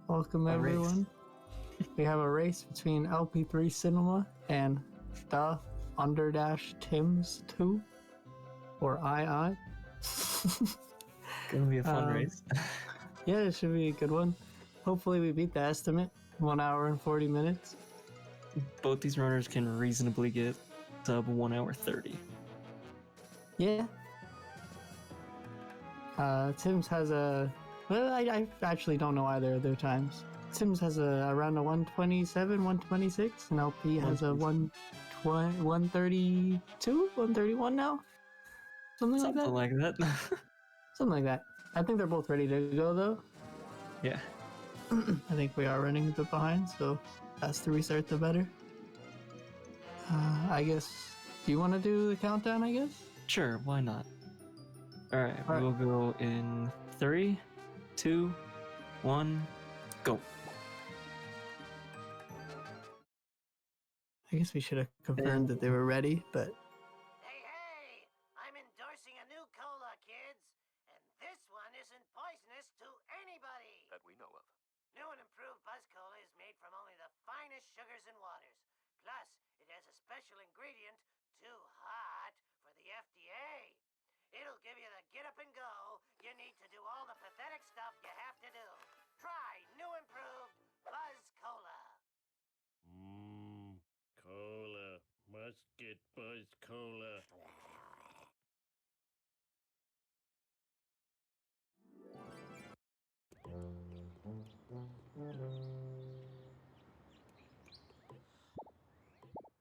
Welcome everyone. We have a race between LP3Cinema and the Tims 2 or II. Gonna be a fun race. Yeah, it should be a good one. Hopefully we beat the estimate, 1 hour and 40 minutes. Both these runners can reasonably get sub 1 hour 30. Yeah. Tim's has a... Well, I actually don't know either of their times. Tim's has around a 127, 126, and LP has a 132, 131 now? Something like that. Something like that. I think they're both ready to go, though. Yeah. I think we are running a bit behind, so faster we start, the better. I guess... Do you want to do the countdown, I guess? Sure, why not? Alright, we'll go in 3, 2, 1, go. I guess we should have confirmed that they were ready, but... Hey! I'm endorsing a new cola, kids! And this one isn't poisonous to anybody! That we know of. New and improved Buzz Cola is made from only the finest sugars and waters. Plus, it has a special ingredient, too hot for the FDA. It'll give you the get up and go you need to do all the pathetic stuff you have to do. Try new improved Buzz Cola. Cola. Must get Buzz Cola.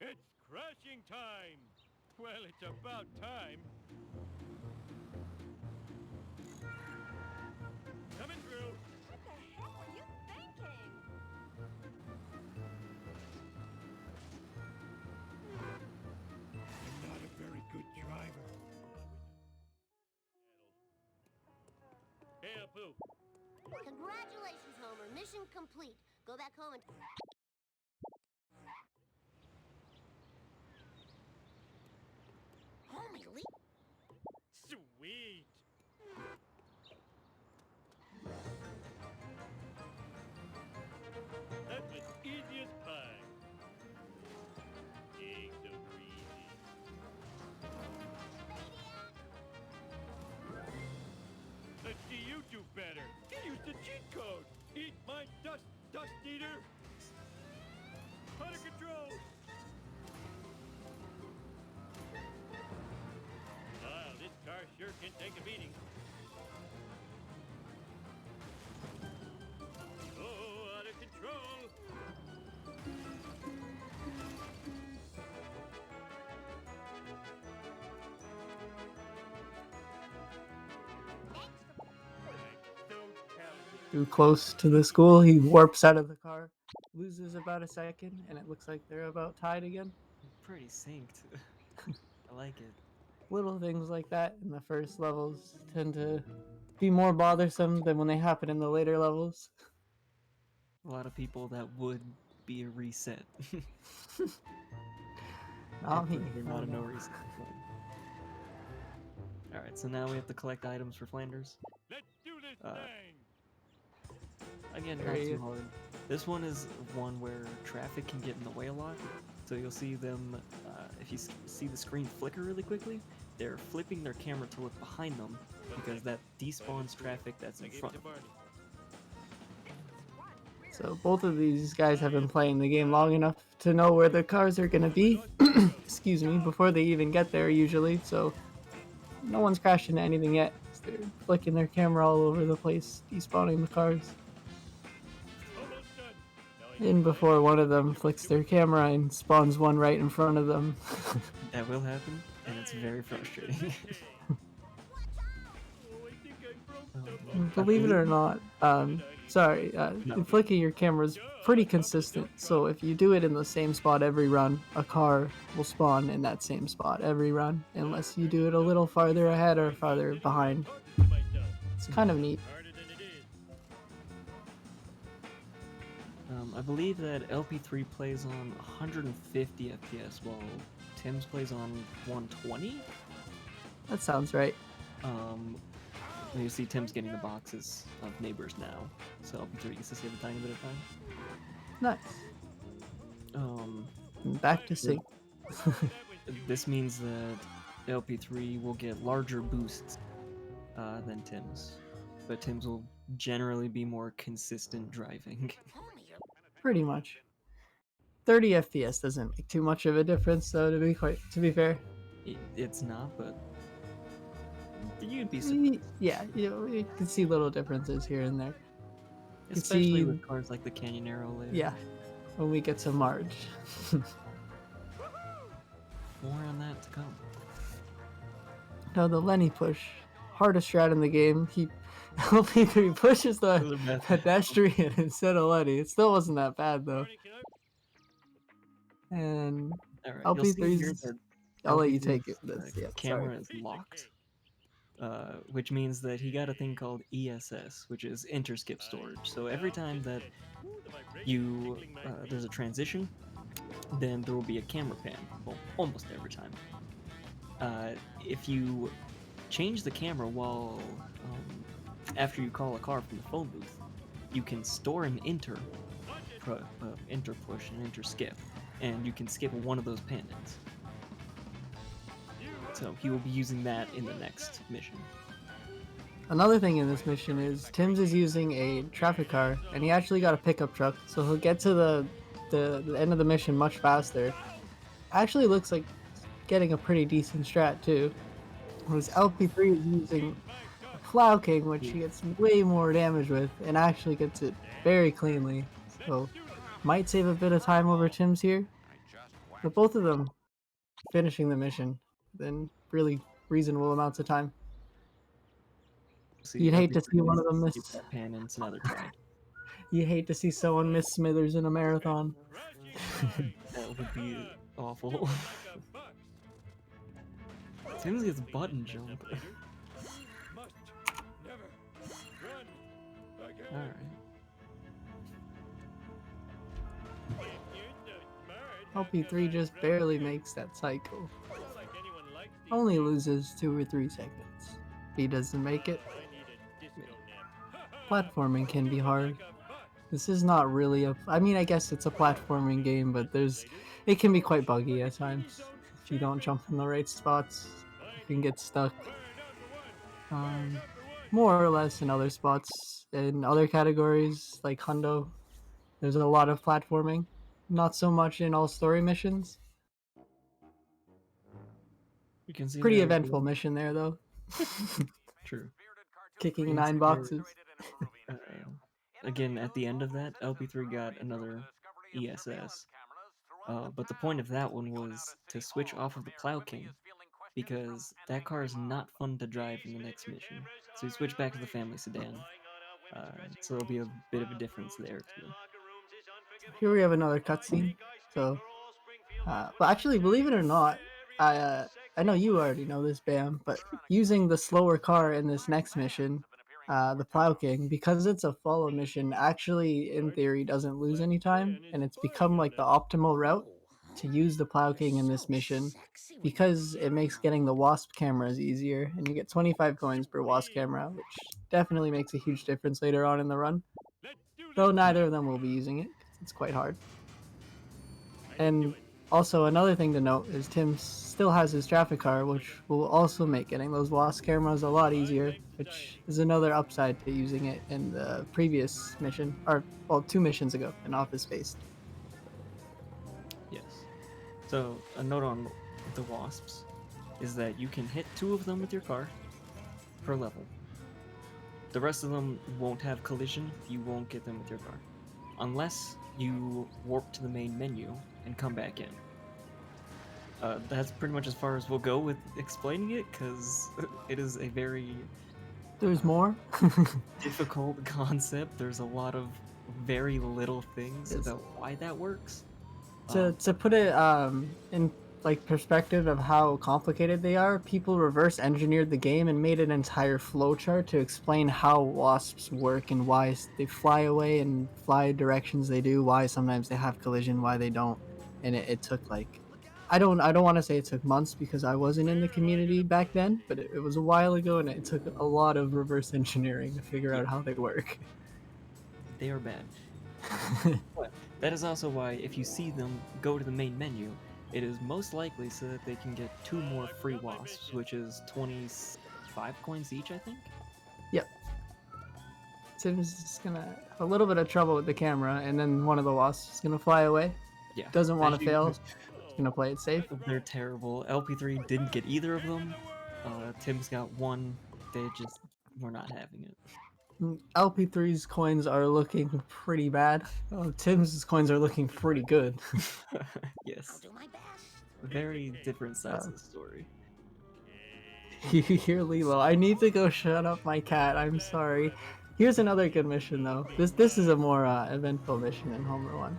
It's crashing time! Well, it's about time. Coming through. What the heck were you thinking? I'm not a very good driver. Hey, Apu. Congratulations, Homer. Mission complete. Go back home and... Homer, Sweet. That was easy as pie. Eggs so greasy. Let's see you do better. Use the cheat code. Eat my dust eater. Out of control. Wow, this car sure can take a beating. Oh, out of control. Too close to the school, he warps out of the car, loses about a second, and it looks like they're about tied again. Pretty synced. I like it. Little things like that in the first levels tend to be more bothersome than when they happen in the later levels. A lot of people that would be a reset. Not me. Not a no reset. Alright, so now we have to collect items for Flanders. Let's do this thing. Again, not too hard. This one is one where traffic can get in the way a lot. So you'll see them, if you see the screen flicker really quickly, they're flipping their camera to look behind them because that despawns traffic that's in front of them. So both of these guys have been playing the game long enough to know where the cars are going to be, excuse me, before they even get there usually. So no one's crashed into anything yet. They're flicking their camera all over the place, despawning the cars. And before one of them flicks their camera and spawns one right in front of them. That will happen, and it's very frustrating. Believe it or not, flicking your camera is pretty consistent. So if you do it in the same spot every run, a car will spawn in that same spot every run, unless you do it a little farther ahead or farther behind. It's kind of neat. I believe that LP3 plays on 150 FPS while Tim's plays on 120. That sounds right. You see Tim's getting the boxes of neighbors now, so LP3 gets to save a tiny bit of time. Nice. Back to sync. This means that LP3 will get larger boosts than Tim's, but Tim's will generally be more consistent driving. Pretty much. 30 FPS doesn't make too much of a difference, though. To be fair. It's not, but you'd be surprised. Yeah, you can see little differences here and there. Especially with cars like the Canyonero later. Yeah, when we get to Marge. More on that to come. No, the Lenny push. Hardest strat in the game. LP3 pushes the pedestrian instead of Lenny. It still wasn't that bad, though. And LP3's... I'll let you take it. The camera is locked, which means that he got a thing called ESS, which is interskip storage. So every time that there's a transition, then there will be a camera pan. Well, almost every time. If you change the camera while after you call a car from the phone booth, you can store an inter push and inter skip, and you can skip one of those pan-ins. So he will be using that in the next mission. Another thing in this mission is Tim's is using a traffic car, and he actually got a pickup truck, so he'll get to the end of the mission much faster. Actually looks like getting a pretty decent strat too. Whereas LP3 is using a Plow King, which he gets way more damage with, and actually gets it very cleanly. So might save a bit of time over Tim's here. But both of them finishing the mission in really reasonable amounts of time. You'd hate to see one of them miss. That pan in another try. You hate to see someone miss Smithers in a marathon. That would be awful. Tim's gets button jump. Alright. LP3 just barely makes that cycle. Only loses 2 or 3 seconds. If he doesn't make it. Platforming can be hard. This is not really I mean, I guess it's a platforming game, but it can be quite buggy at times. If you don't jump in the right spots, you can get stuck. More or less in other spots. In other categories, like Hundo, there's a lot of platforming. Not so much in all story missions. You can see pretty eventful mission there, though. True. Kicking 9 boxes. Again, at the end of that, LP3 got another ESS. But the point of that one was to switch off of the Plow King, because that car is not fun to drive in the next mission. So he switched back to the family sedan. So there'll be a bit of a difference there too. Here we have another cutscene. So, but actually, believe it or not, I know you already know this, Bam, but using the slower car in this next mission, the Plow King, because it's a follow mission, actually, in theory, doesn't lose any time, and it's become like the optimal route to use the Plow King in this mission, because it makes getting the Wasp cameras easier, and you get 25 coins per Wasp camera, which definitely makes a huge difference later on in the run. Though neither of them will be using it, because it's quite hard. And also, another thing to note is Tim still has his traffic car, which will also make getting those Wasp cameras a lot easier, which is another upside to using it in the previous mission, or, well, 2 missions ago in Office Space. Yes. So, a note on the Wasps is that you can hit 2 of them with your car per level. The rest of them won't have collision, you won't get them with your car. Unless you warp to the main menu and come back in. That's pretty much as far as we'll go with explaining it, because it is a very... There's more? difficult concept. There's a lot of very little things about why that works. To put it in like perspective of how complicated they are, people reverse engineered the game and made an entire flowchart to explain how wasps work and why they fly away and fly directions they do, why sometimes they have collision, why they don't. And it took like I don't want to say it took months because I wasn't in the community back then, but it was a while ago, and it took a lot of reverse engineering to figure out how they work. They are bad. But that is also why if you see them go to the main menu, it is most likely so that they can get 2 more free wasps, which is 25 coins each, I think. Yep. Tim's just gonna have a little bit of trouble with the camera, and then one of the wasps is gonna fly away. Yeah. Doesn't want to Actually, fail. He's gonna play it safe. They're terrible. LP3 didn't get either of them. Tim's got one. They just were not having it. LP3's coins are looking pretty bad. Tim's coins are looking pretty good. Yes. Do my best. Very different sides of the story. You hear Lilo. I need to go shut up my cat. I'm sorry. Here's another good mission though. This is a more eventful mission in Homer 1.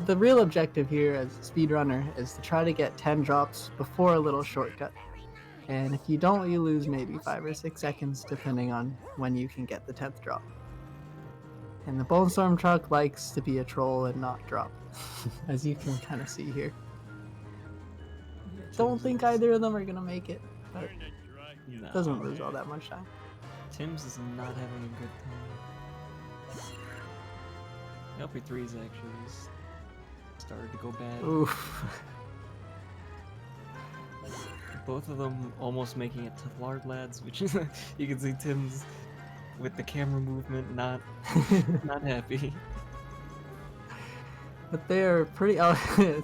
The real objective here as a speedrunner is to try to get 10 drops before a little shortcut. And if you don't, you lose maybe 5 or 6 seconds depending on when you can get the 10th drop. And the Bone Storm truck likes to be a troll and not drop, as you can kind of see here. Don't think either of them are gonna make it, but No. it doesn't lose all that much time. Tim's is not having a good time. LP3's actually started to go bad. Oof. Both of them almost making it to the Lard Lads, which is you can see Tim's with the camera movement not happy. But they are pretty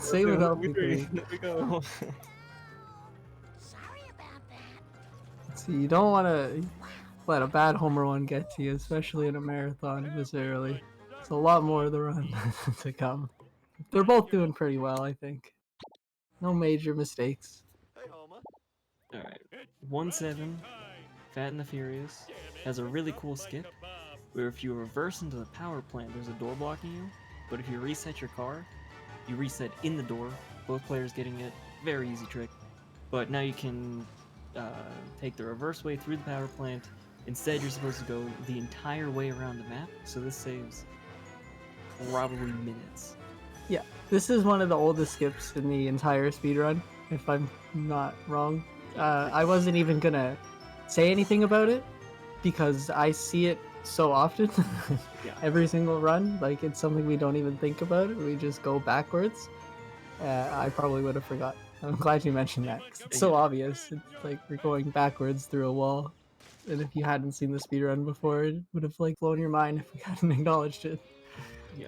same with LP3. There we go. Sorry about that. See, you don't want to let a bad Homer 1 get to you, especially in a marathon this early. It's a lot more of the run to come. They're both doing pretty well, I think. No major mistakes. Alright. 1-7, Fat and the Furious, has a really cool skip, where if you reverse into the power plant, there's a door blocking you, but if you reset your car, you reset in the door, both players getting it. Very easy trick. But now you can take the reverse way through the power plant. Instead, you're supposed to go the entire way around the map, so this saves probably minutes. Yeah, this is one of the oldest skips in the entire speedrun, if I'm not wrong. I wasn't even gonna say anything about it because I see it so often. Yeah. Every single run, like it's something we don't even think about. We just go backwards. I probably would have forgot. I'm glad you mentioned that 'cause it's so obvious. It's like we're going backwards through a wall, and if you hadn't seen the speedrun before, it would have like blown your mind if we hadn't acknowledged it. Yeah.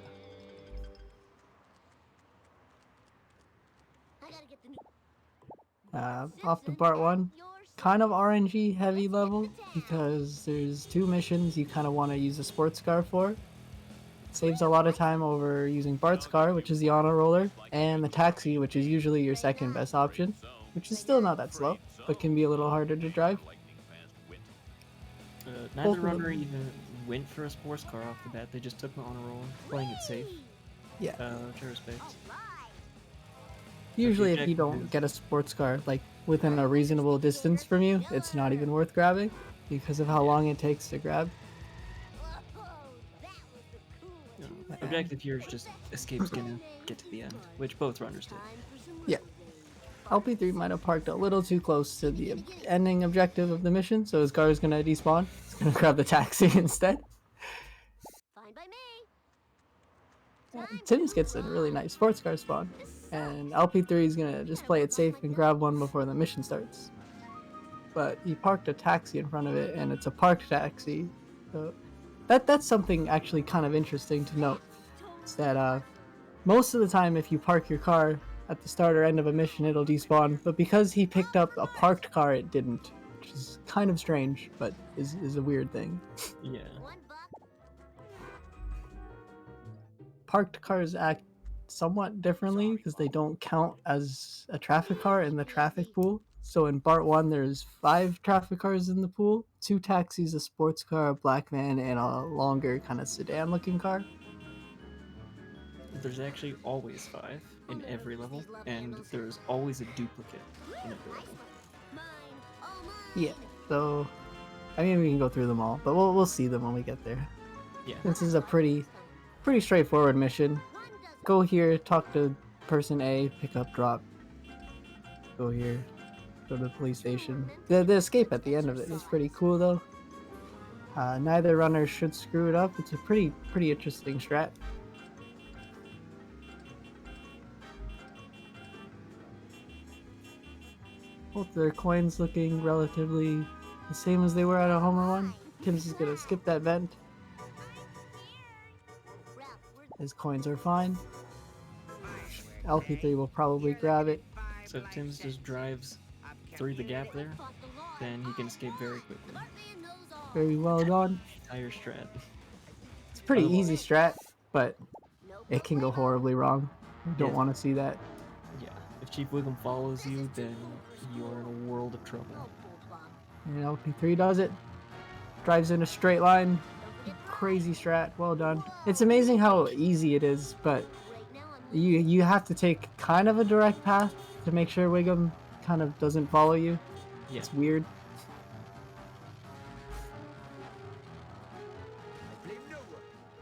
I gotta get the new. Off to part 1. Kind of RNG heavy level because there's 2 missions you kind of want to use a sports car for. It saves a lot of time over using Bart's car, which is the honor roller, and the taxi, which is usually your second best option, which is still not that slow, but can be a little harder to drive. Neither Both of runner them. even went for a sports car off the bat. They just took the honor roll, playing it safe. Yeah. Which I respect. Usually if you objective don't is- get a sports car like within a reasonable distance from you, it's not even worth grabbing because of how long it takes to grab. Whoa, that was the coolest. The objective here is just escape skin and get to the end, which both runners did. Time for some Yeah. LP3 might have parked a little too close to the ending objective of the mission, so his car is going to despawn. He's going to grab the taxi instead. Fine by me. Tim's gets a really nice sports car spawn, and LP3 is going to just play it safe and grab one before the mission starts. But he parked a taxi in front of it, and it's a parked taxi. So that's something actually kind of interesting to note. Is that most of the time if you park your car at the start or end of a mission, it'll despawn. But because he picked up a parked car, it didn't. Which is kind of strange, but is a weird thing. Yeah. $1 buck. Parked cars act somewhat differently because they don't count as a traffic car in the traffic pool. So in part 1, there's 5 traffic cars in the pool, 2 taxis, a sports car, a black van, and a longer kind of sedan looking car. There's actually always 5 in every level, and there's always a duplicate in every level. Mine. Oh, mine. Yeah, so I mean we can go through them all, but we'll see them when we get there. Yeah. This is a pretty straightforward mission. One dozen. Go here, talk to person A, pick up, drop. go here. Go to the police station. The escape at the end of it is pretty cool though. Neither runner should screw it up. It's a pretty interesting strat. Both their coins looking relatively the same as they were at a Homer one. Tim's is gonna skip that vent. His coins are fine. LP3 will probably grab it. So if Tim's just drives through the gap there, then he can escape very quickly. Very well done. Entire strat. It's a pretty easy strat, but it can go horribly wrong. I don't Yeah. want to see that. Yeah. If Chief Wiggum follows you, then you're in a world of trouble. And LP3 does it. Drives in a straight line. Crazy strat. Well done. It's amazing how easy it is, but you have to take kind of a direct path to make sure Wiggum kind of doesn't follow you. Yeah. It's weird.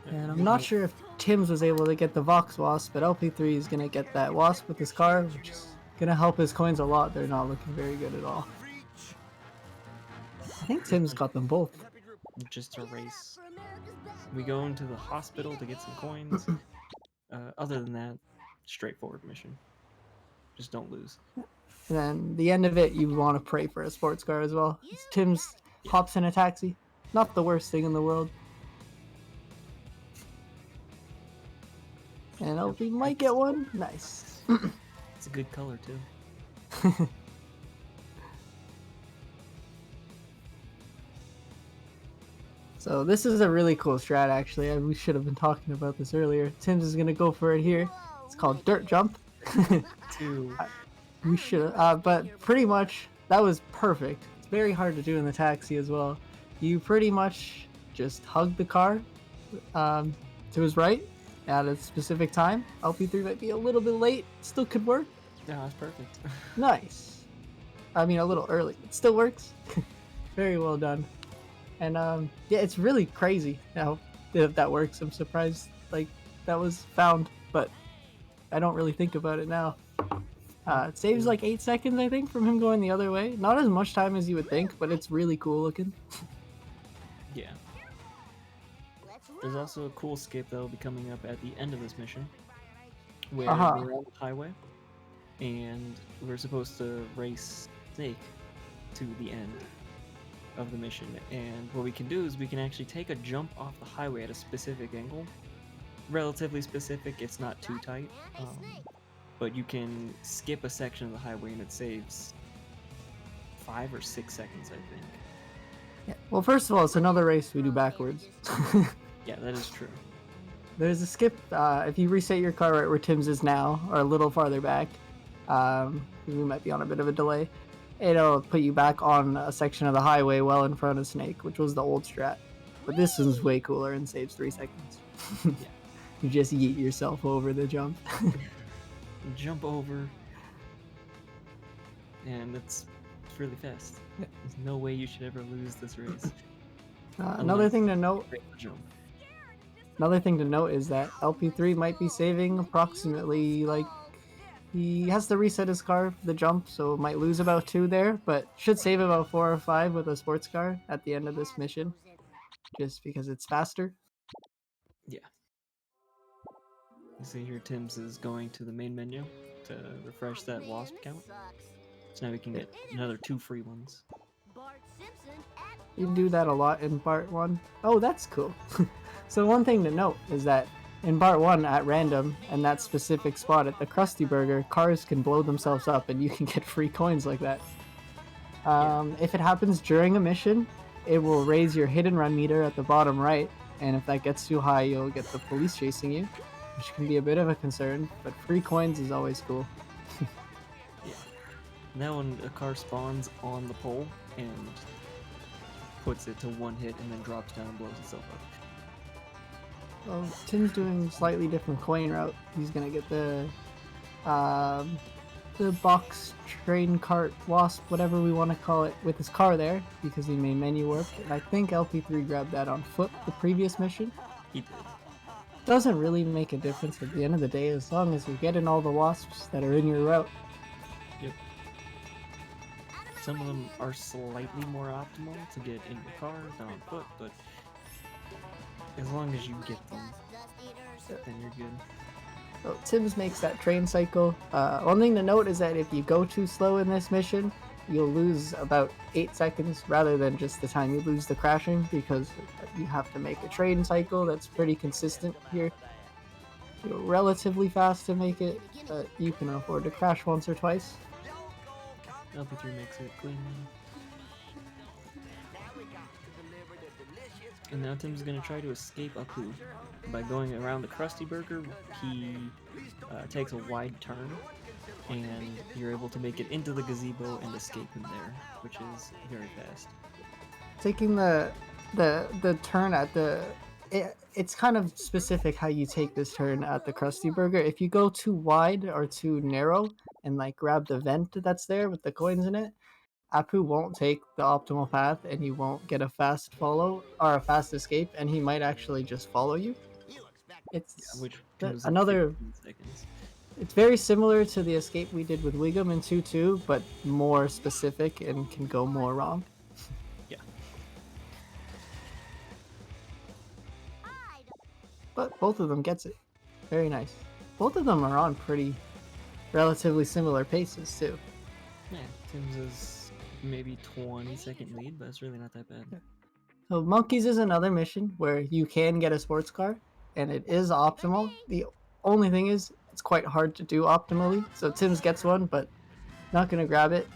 And I'm not sure if Tim's was able to get the Vox Wasp, but LP3 is going to get that Wasp with his car, which is going to help his coins a lot. They're not looking very good at all. I think Tim's got them both. Just a race. We go into the hospital to get some coins. Other than that, straightforward mission. Just don't lose. And then the end of it, you want to pray for a sports car as well. Tim's hops in a taxi. Not the worst thing in the world. And LP might get one. Nice. It's a good color too. So this is a really cool strat actually. We should have been talking about this earlier. Tim's is going to go for it here. It's called Dirt Jump. Two. We should have, but pretty much that was perfect. It's very hard to do in the taxi as well. You pretty much just hug the car to his right at a specific time. LP3 might be a little bit late, still could work. Yeah, that's perfect. Nice. I mean, a little early. It still works. Very well done. And yeah, it's really crazy how if that works. I'm surprised like that was found, but I don't really think about it now. It saves like 8 seconds, I think, from him going the other way. Not as much time as you would think, but it's really cool looking. Yeah. There's also a cool skip that will be coming up at the end of this mission, where we're on the highway, and we're supposed to race Snake to the end of the mission. And what we can do is we can actually take a jump off the highway at a specific angle. Relatively specific, it's not too tight. But you can skip a section of the highway and it saves 5 or 6 seconds, I think. Yeah. Well, first of all, it's another race we do backwards. Yeah, that is true. There's a skip if you reset your car right where Tim's is now, or a little farther back. We might be on a bit of a delay. It'll put you back on a section of the highway well in front of Snake, which was the old strat. But this is way cooler and saves 3 seconds. Yeah. You just yeet yourself over the jump. Jump over, and it's really fast. Yeah. There's no way you should ever lose this race. Another thing to note. Jump. Another thing to note is that LP3 might be saving approximately like he has to reset his car for the jump, so might lose about 2 there, but should save about 4 or 5 with a sports car at the end of this mission, just because it's faster. Yeah. You see here, Tim's is going to the main menu to refresh that wasp count. So now we can get another 2 free ones. You do that a lot in part 1. Oh, that's cool. So one thing to note is that in part 1 at random, and that specific spot at the Krusty Burger, cars can blow themselves up and you can get free coins like that. If it happens during a mission, it will raise your hit and run meter at the bottom right, and if that gets too high, you'll get the police chasing you, which can be a bit of a concern, but free coins is always cool. Yeah. Now when a car spawns on the pole and puts it to 1 hit and then drops down and blows itself up. Well, Tim's doing slightly different coin route. He's gonna get the box, train, cart, wasp, whatever we want to call it, with his car there, because he made menu work. And I think LP3 grabbed that on foot the previous mission. He did. Doesn't really make a difference at the end of the day, as long as you're getting all the wasps that are in your route. Yep. Some of them are slightly more optimal to get in your car than on foot, but as long as you get them, then you're good. So Tim's makes that train cycle. One thing to note is that if you go too slow in this mission, you'll lose about 8 seconds rather than just the time you lose the crashing, because you have to make a train cycle that's pretty consistent here. You're relatively fast to make it, but you can afford to crash once or twice. LP3 makes it clean. And now Tim's gonna try to escape Apu. By going around the Krusty Burger, he takes a wide turn, and you're able to make it into the gazebo and escape him there, which is very fast. Taking the turn at the it's kind of specific how you take this turn at the Krusty Burger. If you go too wide or too narrow and like grab the vent that's there with the coins in it, Apu won't take the optimal path and you won't get a fast follow or a fast escape, and he might actually just follow you. It's Which comes in another 15 seconds. It's very similar to the escape we did with Wiggum in 2-2, but more specific and can go more wrong. Yeah. But both of them gets it. Very nice. Both of them are on pretty relatively similar paces too. Yeah, Tim's is maybe 20-second lead, but it's really not that bad. Yeah. So Monkeys is another mission where you can get a sports car, and it is optimal. The only thing is it's quite hard to do optimally. So Tim's gets one, but not gonna grab it.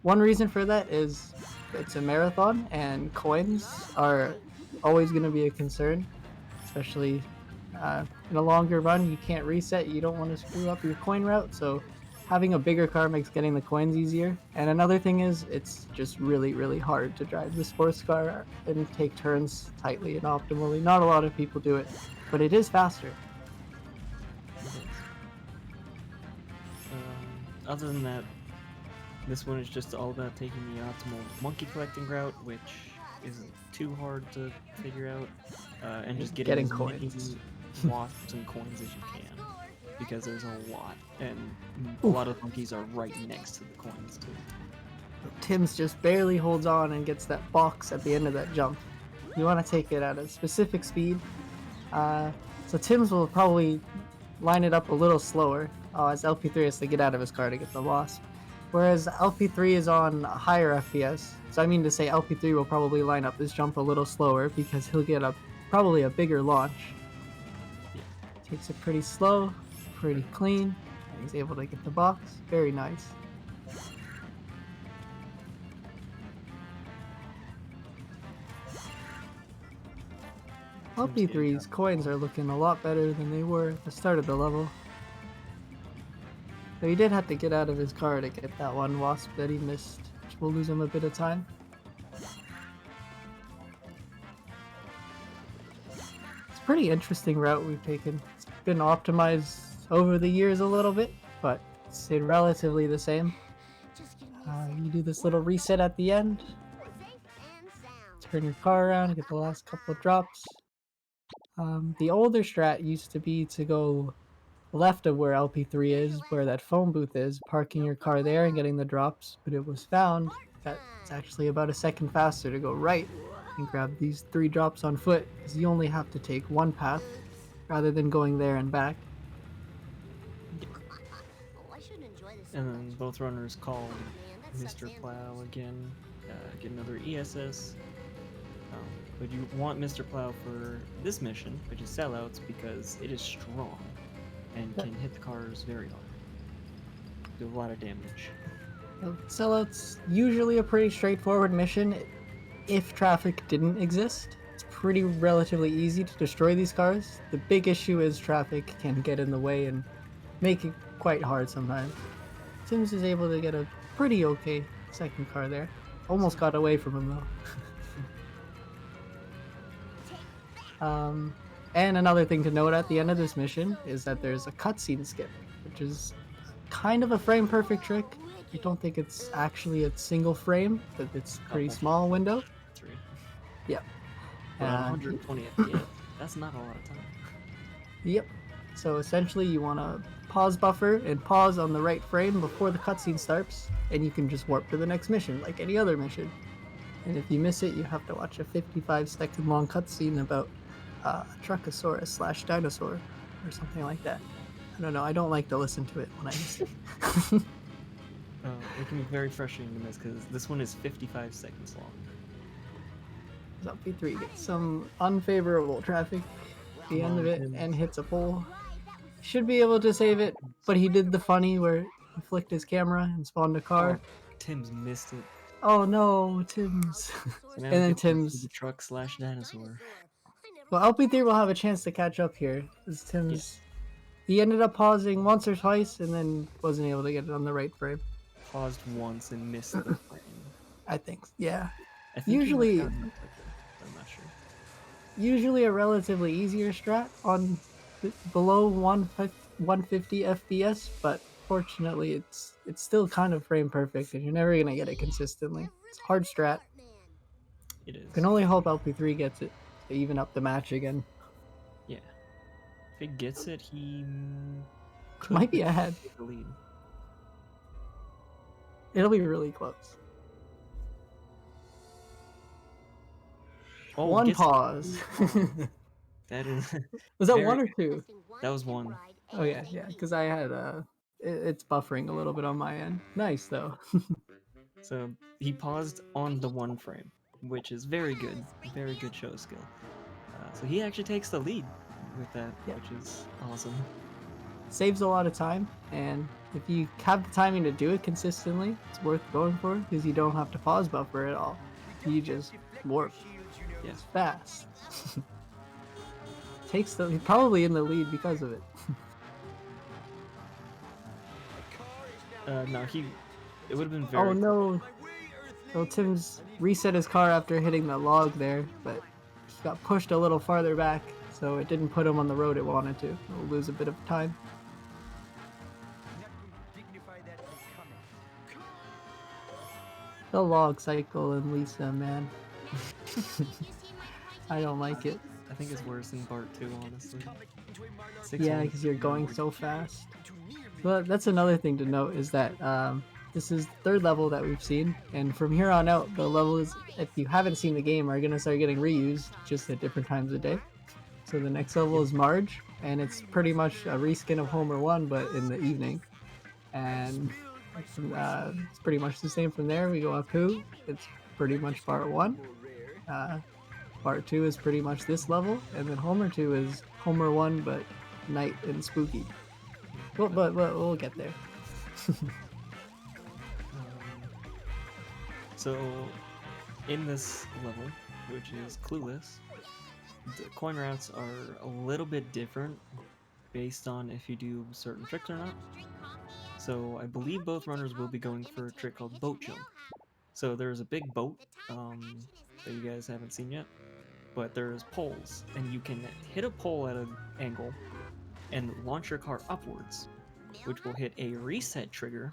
One reason for that is it's a marathon, and coins are always gonna be a concern, especially in a longer run. You can't reset. You don't want to screw up your coin route, so having a bigger car makes getting the coins easier. And another thing is it's just really, really hard to drive the sports car and take turns tightly and optimally. Not a lot of people do it, but it is faster. Other than that, this one is just all about taking the optimal monkey collecting route, which isn't too hard to figure out, and just getting as coins. many wasps and coins as you can, because there's a lot, and a lot of monkeys are right next to the coins too. Tim's just barely holds on and gets that box at the end of that jump. You want to take it at a specific speed, so Tim's will probably line it up a little slower, as LP3 has to get out of his car to get the wasp. Whereas LP3 is on higher FPS, so I mean to say LP3 will probably line up his jump a little slower because he'll get probably a bigger launch. Takes it pretty slow, pretty clean, and he's able to get the box. Very nice. LP3's coins are looking a lot better than they were at the start of the level. So he did have to get out of his car to get that one wasp that he missed, which will lose him a bit of time. It's a pretty interesting route we've taken. It's been optimized over the years a little bit, but it's stayed relatively the same. You do this little reset at the end, turn your car around, get the last couple of drops. The older strat used to be to go left of where LP3 is, where that phone booth is, parking your car there and getting the drops, but it was found that it's actually about a second faster to go right and grab these 3 drops on foot, because you only have to take one path rather than going there and back. And then both runners called Mr. Plow again, get another ESS. But you want Mr. Plow for this mission, which is sellouts, because it is strong and can hit the cars very hard. Do a lot of damage. Sellouts usually a pretty straightforward mission if traffic didn't exist. It's pretty relatively easy to destroy these cars. The big issue is traffic can get in the way and make it quite hard sometimes. Sims is able to get a pretty okay second car there. Almost got away from him though. And another thing to note at the end of this mission is that there's a cutscene skip, which is kind of a frame perfect trick. I don't think it's actually a single frame, but it's a pretty small window. 3. Yep. 120 FPS. That's not a lot of time. Yep. So essentially, you want to pause buffer and pause on the right frame before the cutscene starts, and you can just warp to the next mission like any other mission. And if you miss it, you have to watch a 55-second long cutscene about a Truckosaurus / dinosaur or something like that. I don't know. I don't like to listen to it when I miss it. It can be very frustrating to miss because this one is 55 seconds long. LP3 gets some unfavorable traffic at the end of it and hits a pole. Should be able to save it, but he did the funny where he flicked his camera and spawned a car. Oh, Tim's missed it. Oh no, Tim's. So now And then we get Tim's. the truck / dinosaur. Well, LP3 will have a chance to catch up here. Because Tim's. He ended up pausing once or twice and then wasn't able to get it on the right frame. Paused once and missed the frame. I think, yeah. I think Usually, he might have gotten up quicker, but I'm not sure. Usually a relatively easier strat on below 150 FPS, but fortunately it's still kind of frame perfect and you're never gonna get it consistently. It's a hard strat. It is. You can only hope LP3 gets it to even up the match again. Yeah. If he gets it, he Might be ahead. take the lead. It'll be really close. Oh, One gets pause. That is. Was that Very- one or two? That was one. Oh yeah, because I had it's buffering a little bit on my end. Nice though. So he paused on the one frame, which is very good. Very good show skill. So he actually takes the lead with that, Yeah. which is awesome. Saves a lot of time, and if you have the timing to do it consistently, it's worth going for because you don't have to pause buffer at all. You just warp. Yeah. It's fast. He's probably in the lead because of it. No, it would have been very. Oh no! Well, Tim's reset his car after hitting the log there, but he got pushed a little farther back, so it didn't put him on the road it wanted to. We'll lose a bit of time. The log cycle in Lisa, man. I don't like it. I think it's worse in part 2, honestly. Yeah, because you're going so fast. But that's another thing to note is that this is the third level that we've seen, and from here on out, the levels, if you haven't seen the game, are going to start getting reused just at different times of day. So the next level is Marge, and it's pretty much a reskin of Homer 1, but in the evening. And it's pretty much the same from there. We go up Who, it's pretty much part 1. Part 2 is pretty much this level, and then Homer 2 is Homer 1, but night and spooky. But we'll get there. So, in this level, which is Clueless, the coin routes are a little bit different based on if you do certain tricks or not. So I believe both runners will be going for a trick called Boat Jump. So there's a big boat that you guys haven't seen yet, but there's poles, and you can hit a pole at an angle and launch your car upwards, which will hit a reset trigger,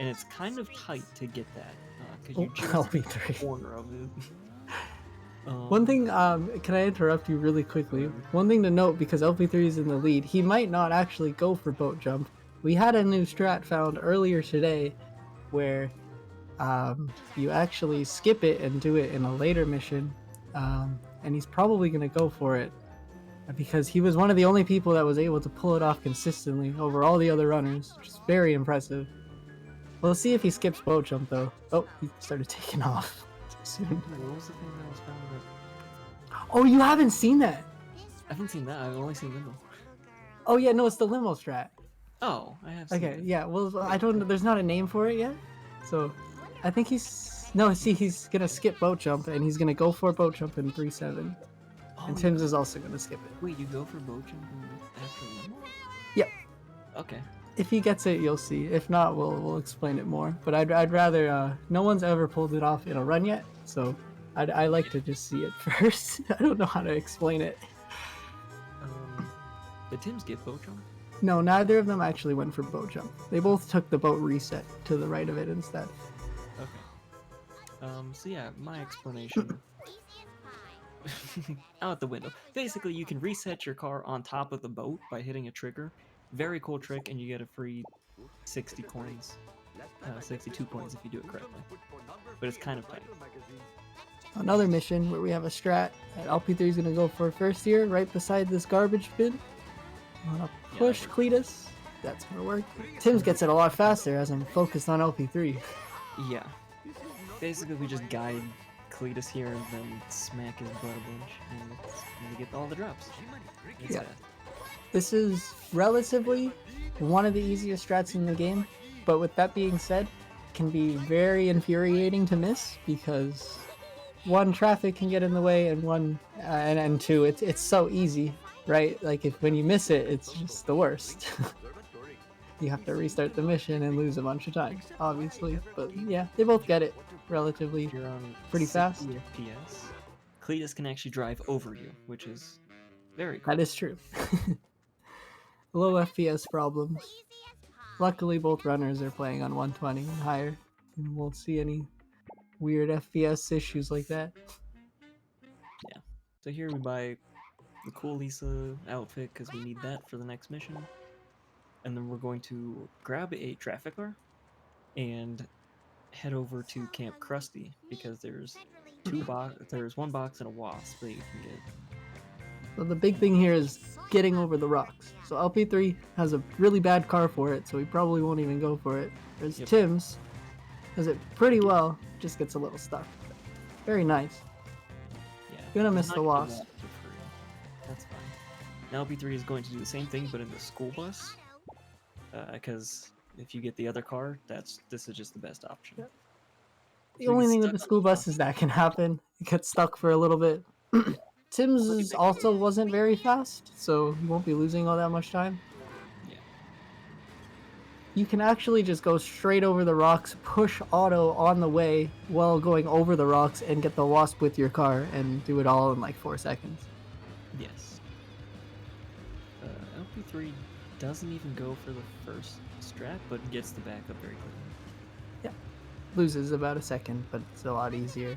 and it's kind of tight to get that because you just hit the corner of it. One thing, can I interrupt you really quickly? One thing to note, because LP3 is in the lead, he might not actually go for Boat Jump. We had a new strat found earlier today where you actually skip it and do it in a later mission, and he's probably going to go for it because he was one of the only people that was able to pull it off consistently over all the other runners, which is very impressive. We'll see if he skips Boat Jump though. Oh, he started taking off too soon. What was the thing that was found that... Oh, you haven't seen that? I haven't seen that. I've only seen Limo. Oh yeah, no, it's the limo strat. Oh, I have seen Okay, it. yeah. Well, I don't know. There's not a name for it yet, so I think he's he's gonna skip Boat Jump and he's gonna go for Boat Jump in 3-7, and Tim's is also gonna skip it. Wait, you go for Boat Jump after Limo? Yep. Okay. If he gets it, you'll see. If not, we'll explain it more. But I'd rather no one's ever pulled it off in a run yet, so I like to just see it first. I don't know how to explain it. Did Tim's get Boat Jump? No, neither of them actually went for Boat Jump. They both took the boat reset to the right of it instead. Okay. So yeah, my explanation out the window. Basically, you can reset your car on top of the boat by hitting a trigger. Very cool trick, and you get a free 60 coins. 62 coins if you do it correctly. But it's kind of tight. Another mission where we have a strat that LP3 is going to go for first here, right beside this garbage bin. I'm going to push Cletus. That's going to work. Tim's gets it a lot faster as I'm focused on LP3. Yeah. Basically, we just guide Cletus here and then smack his butt a bunch, and we get all the drops. It's Yeah. fast. This is relatively one of the easiest strats in the game, but with that being said, it can be very infuriating to miss because one, traffic can get in the way, and two, it's so easy, right? Like when you miss it, it's just the worst. You have to restart the mission and lose a bunch of time, obviously. But yeah, they both get it relatively If you're on pretty 60 fast. FPS, Cletus can actually drive over you, which is very cool. That is true. Low FPS problems. Luckily, both runners are playing on 120 and higher, and won't see any weird FPS issues like that. Yeah. So here we buy the cool Lisa outfit because we need that for the next mission. And then we're going to grab a traffic car and head over to Camp Krusty because there's one box and a wasp that you can get. So the big thing here is getting over the rocks. So LP3 has a really bad car for it, so he probably won't even go for it. Whereas Yep. Tim's does it pretty well, just gets a little stuck. Very nice. Yeah. Gonna he's miss not the gonna wasp. walk for free. That's fine. Now LP3 is going to do the same thing, but in the school bus. Because if you get the other car, this is just the best option. Yep. The So he only gets thing with stuck the on school the bus top. is that can happen. It gets stuck for a little bit. Tim's also wasn't very fast, so you won't be losing all that much time. Yeah. You can actually just go straight over the rocks, push auto on the way while going over the rocks, and get the wasp with your car and do it all in like 4 seconds. Yes. LP3 doesn't even go for the first strat, but gets the backup very quickly. Loses about a second, but it's a lot easier.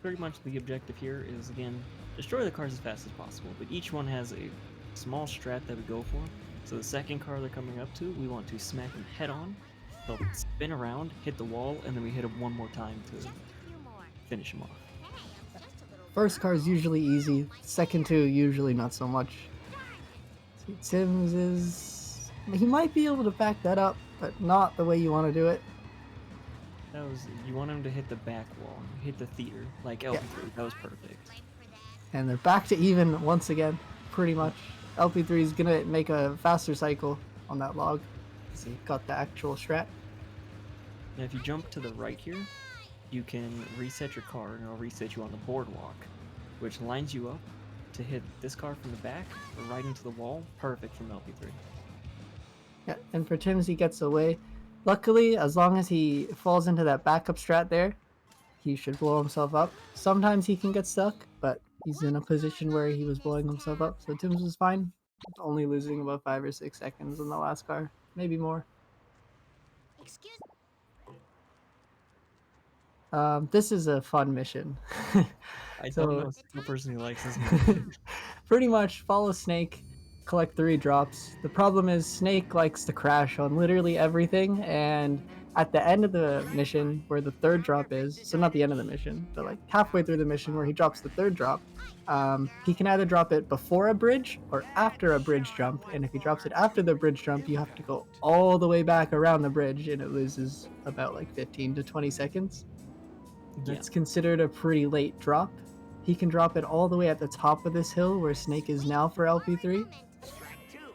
Pretty much the objective here is, again, destroy the cars as fast as possible, but each one has a small strat that we go for. So the second car they're coming up to, we want to smack them head on, they'll spin around, hit the wall, and then we hit them one more time to finish them off. First car is usually easy. Second two, usually not so much. See, Tim's is... He might be able to back that up, but not the way you want to do it. That was, you want him to hit the back wall, hit the theater, like LP3, that was perfect. And they're back to even once again, pretty much. LP3 is gonna make a faster cycle on that log. So he got the actual strat. Now if you jump to the right here, you can reset your car and it'll reset you on the boardwalk, which lines you up to hit this car from the back or right into the wall, perfect from LP3. Yeah, and for Tim's, he gets away. Luckily, as long as he falls into that backup strat there, he should blow himself up. Sometimes he can get stuck, but he's in a position where he was blowing himself up, so Tim's was fine. Only losing about 5 or 6 seconds in the last car, maybe more. Excuse This is a fun mission. I So- don't know a single person who likes this movie. Pretty much follow Snake, collect 3 drops. The problem is Snake likes to crash on literally everything, and at the end of the mission where the 3rd drop is, so not the end of the mission, but like halfway through the mission where he drops the 3rd drop, he can either drop it before a bridge or after a bridge jump, and if he drops it after the bridge jump, you have to go all the way back around the bridge, and it loses about like 15 to 20 seconds. Yeah. That's considered a pretty late drop. He can drop it all the way at the top of this hill where Snake is now for LP3.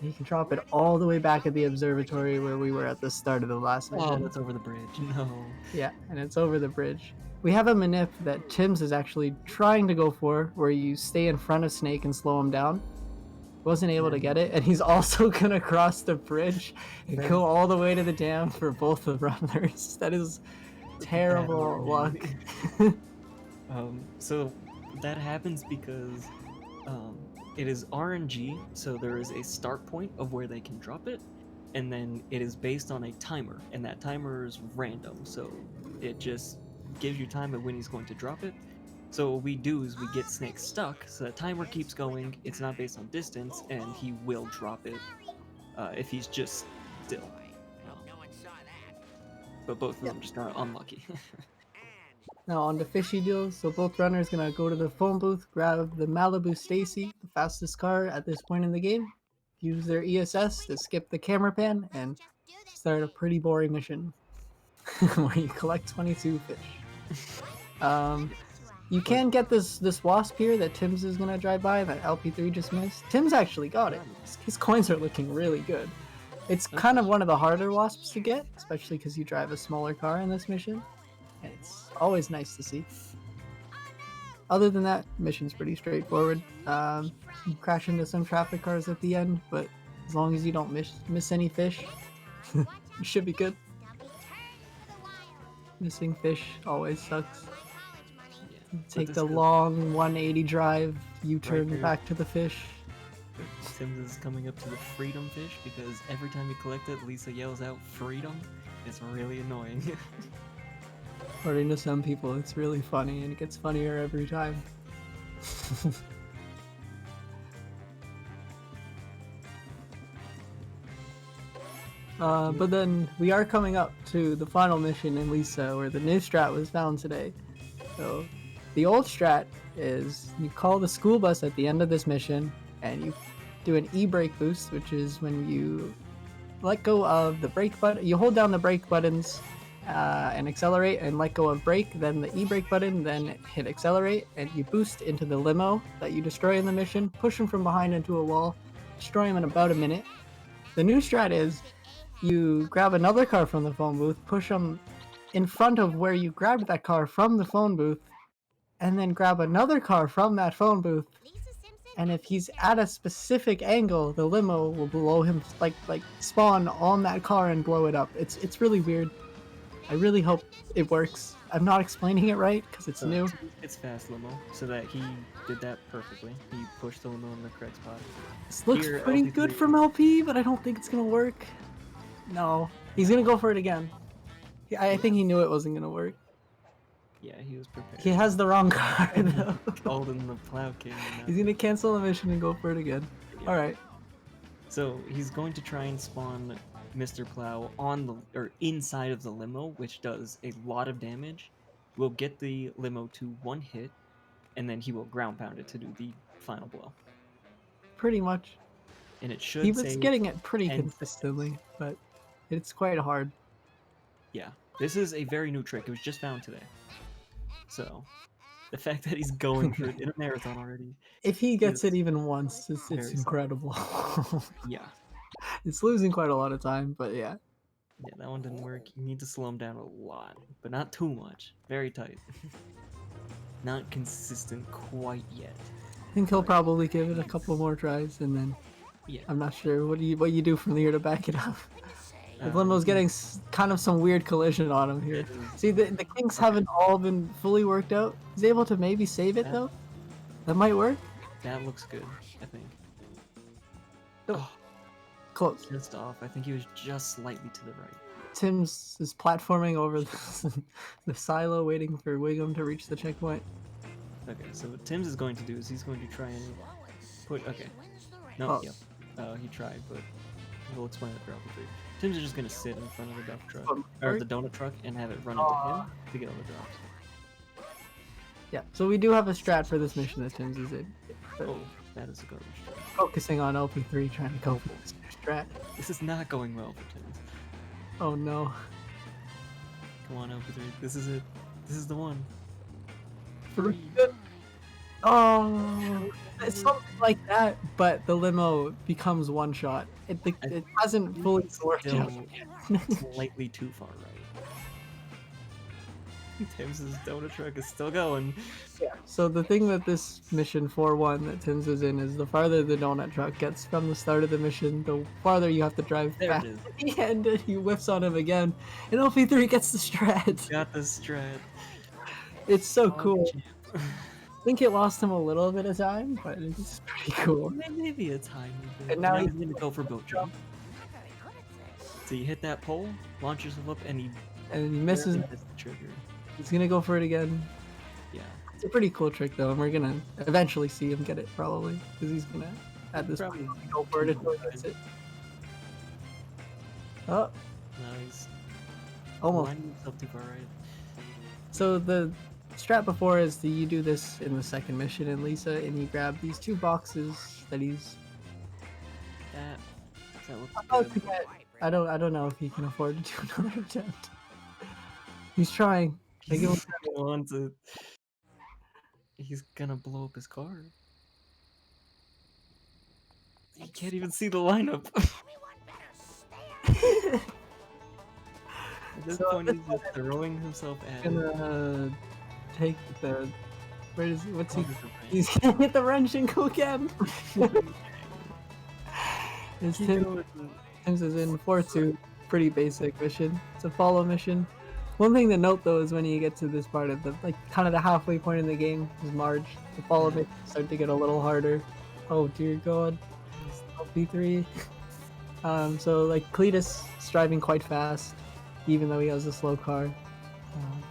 He can drop it all the way back at the observatory where we were at the start of the last mission. Oh, that's over the bridge. No. Yeah, and it's over the bridge. We have a manip that Tim's is actually trying to go for, where you stay in front of Snake and slow him down. Wasn't able to get it, and he's also gonna cross the bridge and go all the way to the dam for both the runners. That is terrible luck. So that happens because it is RNG, so there is a start point of where they can drop it, and then it is based on a timer, and that timer is random, so it just gives you time of when he's going to drop it. So what we do is we get Snake stuck, so the timer keeps going. It's not based on distance, and he will drop it if he's just still. But both of them just got unlucky. Now on the fishy deals, so both runners gonna go to the phone booth, grab the Malibu Stacy, the fastest car at this point in the game, use their ESS to skip the camera pan, and start a pretty boring mission where you collect 22 fish. You can get this wasp here that Tim's is gonna drive by that LP3 just missed. Tim's actually got it. His coins are looking really good. It's kind of one of the harder wasps to get, especially because you drive a smaller car in this mission. And it's always nice to see. Other than that, mission's pretty straightforward. You crash into some traffic cars at the end, but as long as you don't miss any fish, you should be good. Missing fish always sucks. Take the long 180 drive, U-turn back to the fish. Sims is coming up to the freedom fish because every time you collect it, Lisa yells out freedom. It's really annoying. According to some people, it's really funny, and it gets funnier every time. But then we are coming up to the final mission in Lisa, where the new strat was found today. So the old strat is you call the school bus at the end of this mission, and you do an e-brake boost, which is when you let go of the brake button. You hold down the brake buttons and accelerate and let go of brake, then the e-brake button, then hit accelerate, and you boost into the limo that you destroy in the mission, push him from behind into a wall, destroy him in about a minute. The new strat is you grab another car from the phone booth, push him in front of where you grabbed that car from the phone booth, and then grab another car from that phone booth, and if he's at a specific angle, the limo will blow him, like spawn on that car and blow it up. It's really weird. I really hope it works. I'm not explaining it right because it's new. It's fast limo, so that he did that perfectly. He pushed the limo in the correct spot. This looks pretty good from LP, but I don't think it's gonna work. No, he's gonna go for it again. I think he knew it wasn't gonna work. Yeah, he was prepared. He has the wrong car though. Called in the Plow King. He's gonna cancel the mission and go for it again. Yeah. All right. So he's going to try and spawn Mr. Plow on the inside of the limo, which does a lot of damage. We'll get the limo to one hit, and then he will ground pound it to do the final blow. Pretty much. And it should. He was getting it pretty 10 consistently, but it's quite hard. Yeah, this is a very new trick. It was just found today. So, the fact that he's going for it in a marathon already. If he gets it even once, it's incredible. Yeah. It's losing quite a lot of time, but yeah. Yeah, that one didn't work. You need to slow him down a lot, but not too much. Very tight. Not consistent quite yet. I think he'll probably give it a couple more tries, and then Yeah. I'm not sure what you do from here to back it up. The limo's getting kind of some weird collision on him here. See, the kinks haven't all been fully worked out. He's able to maybe save it though. That might work. That looks good, I think. Oh, close. Just off. I think he was just slightly to the right. Tim's is platforming over the silo, waiting for Wiggum to reach the checkpoint. Okay, so what Tim's is going to do is he's going to try and put. Okay. No, yep. He tried, but we'll explain it for LP3. Tim's is just going to sit in front of the duff truck, or the donut truck, and have it run into him to get all the drops. Yeah, so we do have a strat for this mission that Tim's is in. Oh, that is a garbage strat. Focusing on LP3, trying to go for this strat. This is not going well for Tim's. Oh no. Come on, LP3. This is it. This is the one. Oh, it's something like that, but the limo becomes one shot. It hasn't fully worked out. Slightly too far right. Tim's donut truck is still going. Yeah. So the thing that this mission 4-1 that Tim's is in is the farther the donut truck gets from the start of the mission, the farther you have to drive back at the end, and he whiffs on him again. And LP3 gets the strat. Got the strat. It's so cool. I think it lost him a little bit of time, but it's pretty cool. Maybe a tiny bit. And now he's gonna go for boat jump. So you hit that pole, launch yourself up, and he misses. The trigger. He's gonna go for it again. Yeah. It's a pretty cool trick though, and we're gonna eventually see him get it probably, because he's gonna at this Probably point go for it until he gets it. Oh, No, he's almost. lining himself too far right. So the strat before is you do this in the second mission in Lisa, and you grab these 2 boxes that he's. That looks Oh, good. I don't know if he can afford to do another attempt. He's trying. I give him He's gonna blow up his car. He can't even see the lineup. At this point, he's just throwing himself at it. gonna take the. Where is he? What's he? Causes a wrench. He's gonna hit the wrench and go again. It's Tim's is in 4-2. Pretty basic mission. It's a follow mission. One thing to note though is when you get to this part of the kind of the halfway point in the game is Marge. The follow missions start to get a little harder. Oh dear God. LP3. So like Cletus is driving quite fast, even though he has a slow car.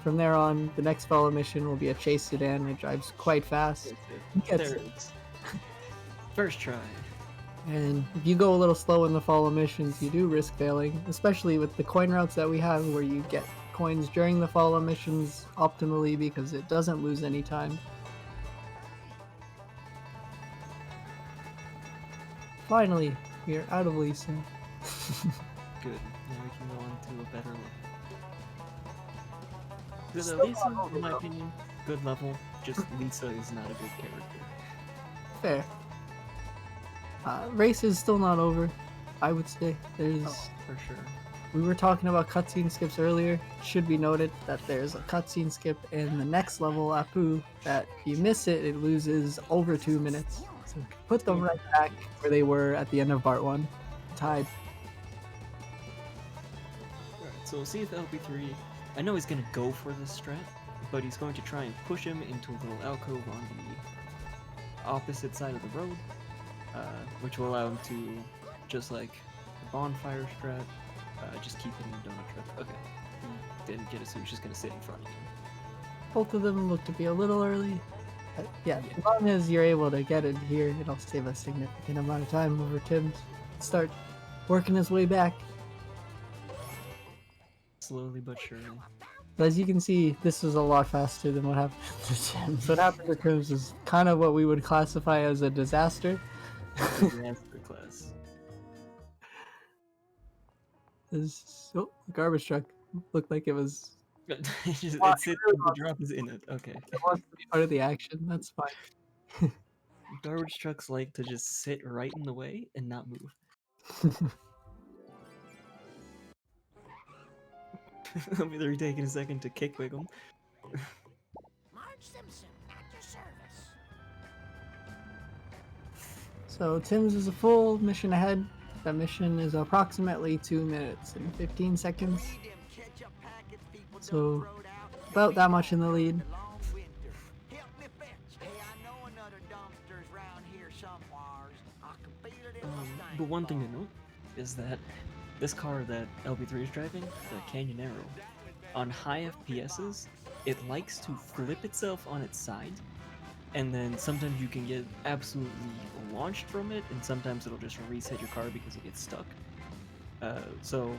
From there on, the next follow mission will be a chase sedan that drives quite fast. He gets There it. it is. First try. And if you go a little slow in the follow missions, you do risk failing, especially with the coin routes that we have where you get coins during the follow missions optimally because it doesn't lose any time. Finally, we are out of Lisa. Good. Now we can go on to a better level. Good Still Lisa, not over in my though. opinion, good level. Just Lisa is not a good character. Fair. Race is still not over, I would say. There's. For sure. We were talking about cutscene skips earlier. It should be noted that there's a cutscene skip in the next level, Apu, that if you miss it, it loses over 2 minutes. So put them right back where they were at the end of part 1. Tied. Alright, so we'll see if LP3. I know he's gonna go for this strat, but he's going to try and push him into a little alcove on the opposite side of the road, which will allow him to, just like the bonfire strat, just keep hitting the donut truck. Okay, he didn't get it, so he's just gonna sit in front of him. Both of them look to be a little early. But yeah, as long as you're able to get it here, it'll save a significant amount of time over Tim's. Start working his way back. Slowly but surely. But as you can see, this was a lot faster than what happened to Tim's. What happened to Tim's is kind of what we would classify as a disaster. Master class. Oh, the garbage truck looked like it was. It's it, the drop is in it. Okay. It wants to be part of the action. That's fine. Garbage trucks like to just sit right in the way and not move. I'll be there taking a second to kick wiggle. Marge Simpson at your service. So Tim's is a full mission ahead. That mission is approximately 2 minutes and 15 seconds. So about that much in the lead. But one thing to note is that this car that LP3 is driving, the Canyonero, on high FPSs, it likes to flip itself on its side, and then sometimes you can get absolutely launched from it, and sometimes it'll just reset your car because it gets stuck. So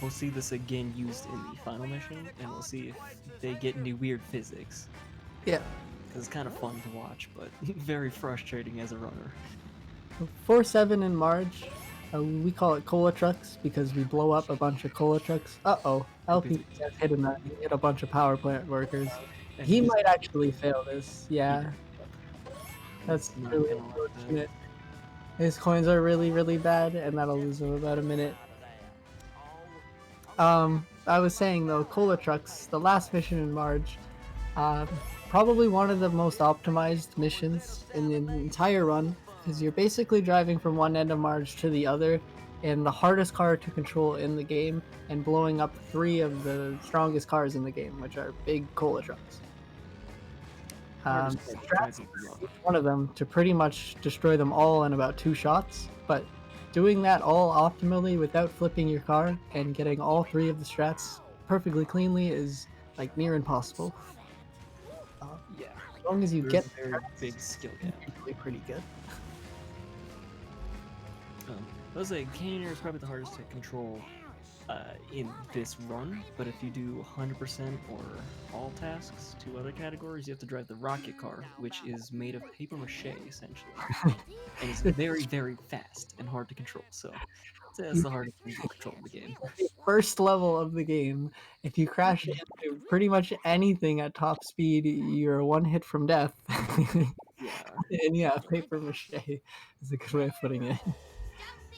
we'll see this again used in the final mission, and we'll see if they get into weird physics. Yeah. Because it's kind of fun to watch, but very frustrating as a runner. 4-7 in Marge. We call it cola trucks because we blow up a bunch of cola trucks. Uh-oh. LP has hit a bunch of power plant workers. And He he's- might actually fail this. Yeah. That's Not really gonna like that. unfortunate. His coins are really, really bad, and that'll lose him about a minute. I was saying though, cola trucks, the last mission in Marge, probably one of the most optimized missions in the entire run, because you're basically driving from one end of Marge to the other, in the hardest car to control in the game, and blowing up 3 of the strongest cars in the game, which are big cola trucks. Strats each one of them to pretty much destroy them all in about 2 shots, but doing that all optimally without flipping your car and getting all 3 of the strats perfectly cleanly is like near impossible. Yeah. long as you There's get a very big skill gap. it's usually pretty good. I was like, Canyoneer is probably the hardest to control in this run, but if you do 100% or all tasks, 2 other categories, you have to drive the rocket car, which is made of paper mache, essentially. And it's very, very fast and hard to control, so that's the hardest thing to control in the game. First level of the game, if you crash into pretty much anything at top speed, you're 1 hit from death. Yeah. And yeah, paper mache is a good way of putting it.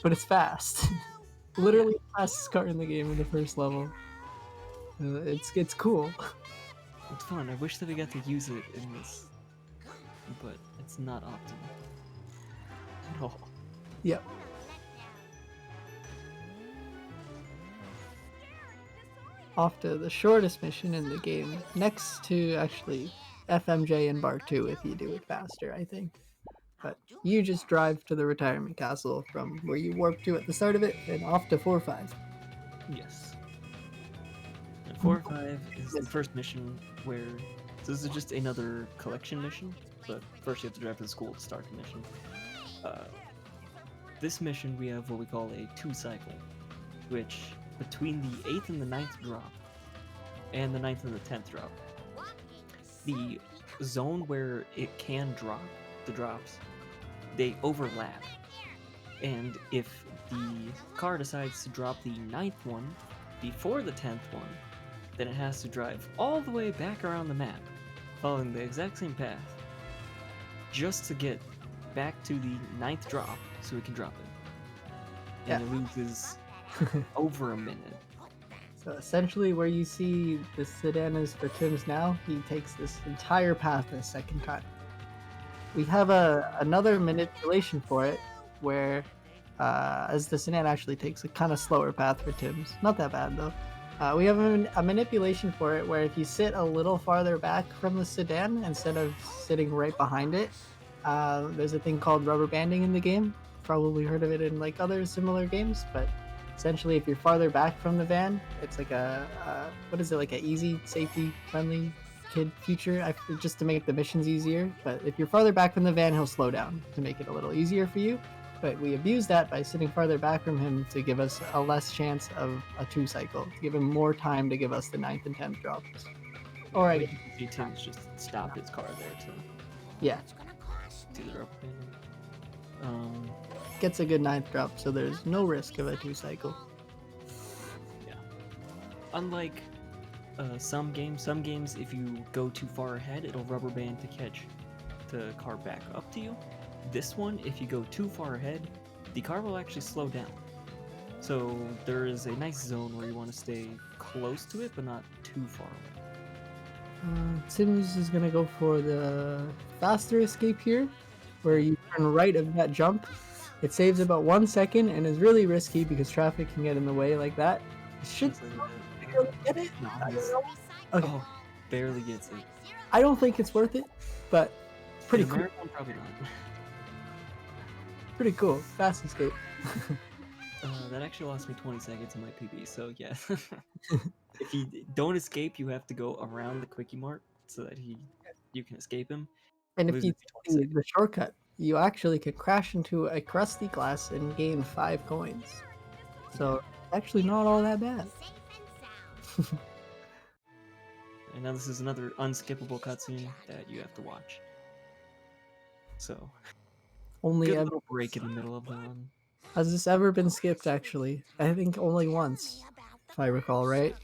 But it's fast. Literally the fastest car in the game in the first level. It's cool. It's fun. I wish that we got to use it in this, but it's not optimal at all. Yep. Off to the shortest mission in the game, next to actually FMJ and Bar 2 if you do it faster, I think. But you just drive to the retirement castle from where you warp to at the start of it and off to 4-5. Yes. And 4-5 is the first mission where so this is just another collection mission, but first you have to drive to the school to start the mission. This mission we have what we call a 2 cycle, which between the 8th and the 9th drop, and the 9th and the 10th drop, the zone where it can drop, the drops, they overlap. And if the car decides to drop the 9th one before the 10th one, then it has to drive all the way back around the map, following the exact same path, just to get back to the 9th drop so we can drop it. And it loses over a minute. So essentially where you see the sedan is for Tim's now, he takes this entire path a second time. We have another manipulation for it where as the sedan actually takes a kind of slower path for Tim's. Not that bad though. We have a manipulation for it where if you sit a little farther back from the sedan instead of sitting right behind it, there's a thing called rubber banding in the game. Probably heard of it in like other similar games, but essentially if you're farther back from the van, it's like what is it, like a easy, safety, friendly kid feature just to make the missions easier. But if you're farther back from the van, he'll slow down to make it a little easier for you. But we abuse that by sitting farther back from him to give us a less chance of a 2 cycle, to give him more time to give us the 9th and 10th drops. Or I see Tim's just stop his car there to yeah, do the rubber banding. gets a good 9th drop, so there's no risk of a 2 cycle. Yeah. Unlike some games if you go too far ahead, it'll rubber band to catch the car back up to you. This one, if you go too far ahead, the car will actually slow down. So there is a nice zone where you want to stay close to it, but not too far away. Sims is going to go for the faster escape here, where you turn right of that jump. It saves about 1 second and is really risky because traffic can get in the way like that. It should get it. No, I don't know. Okay. Oh, barely gets it. I don't think it's worth it, but pretty The cool. American, probably not. Pretty cool. Fast escape. That actually lost me 20 seconds in my PB, so yeah. If you don't escape, you have to go around the quickie mart so that you can escape him. And if Loses you 20 take the shortcut, you actually could crash into a crusty glass and gain 5 coins. So actually not all that bad. And now this is another unskippable cutscene that you have to watch. So, Only good ever, little break in the middle of the run. has this ever been skipped actually? I think only once, if I recall right.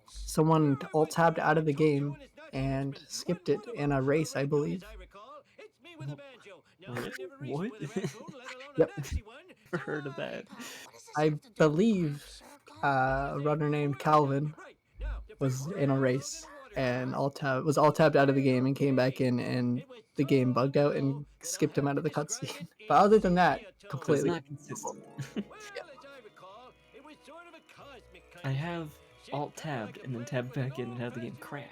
Someone alt-tabbed out of the game and skipped it in a race, I believe. What? Yep. Never heard of that. I believe a runner named Calvin was in a race and was alt-tabbed out of the game and came back in, and the game bugged out and skipped him out of the cutscene. But other than that, So it's completely. not consistent. I have alt-tabbed and then tabbed back in and have the game crash.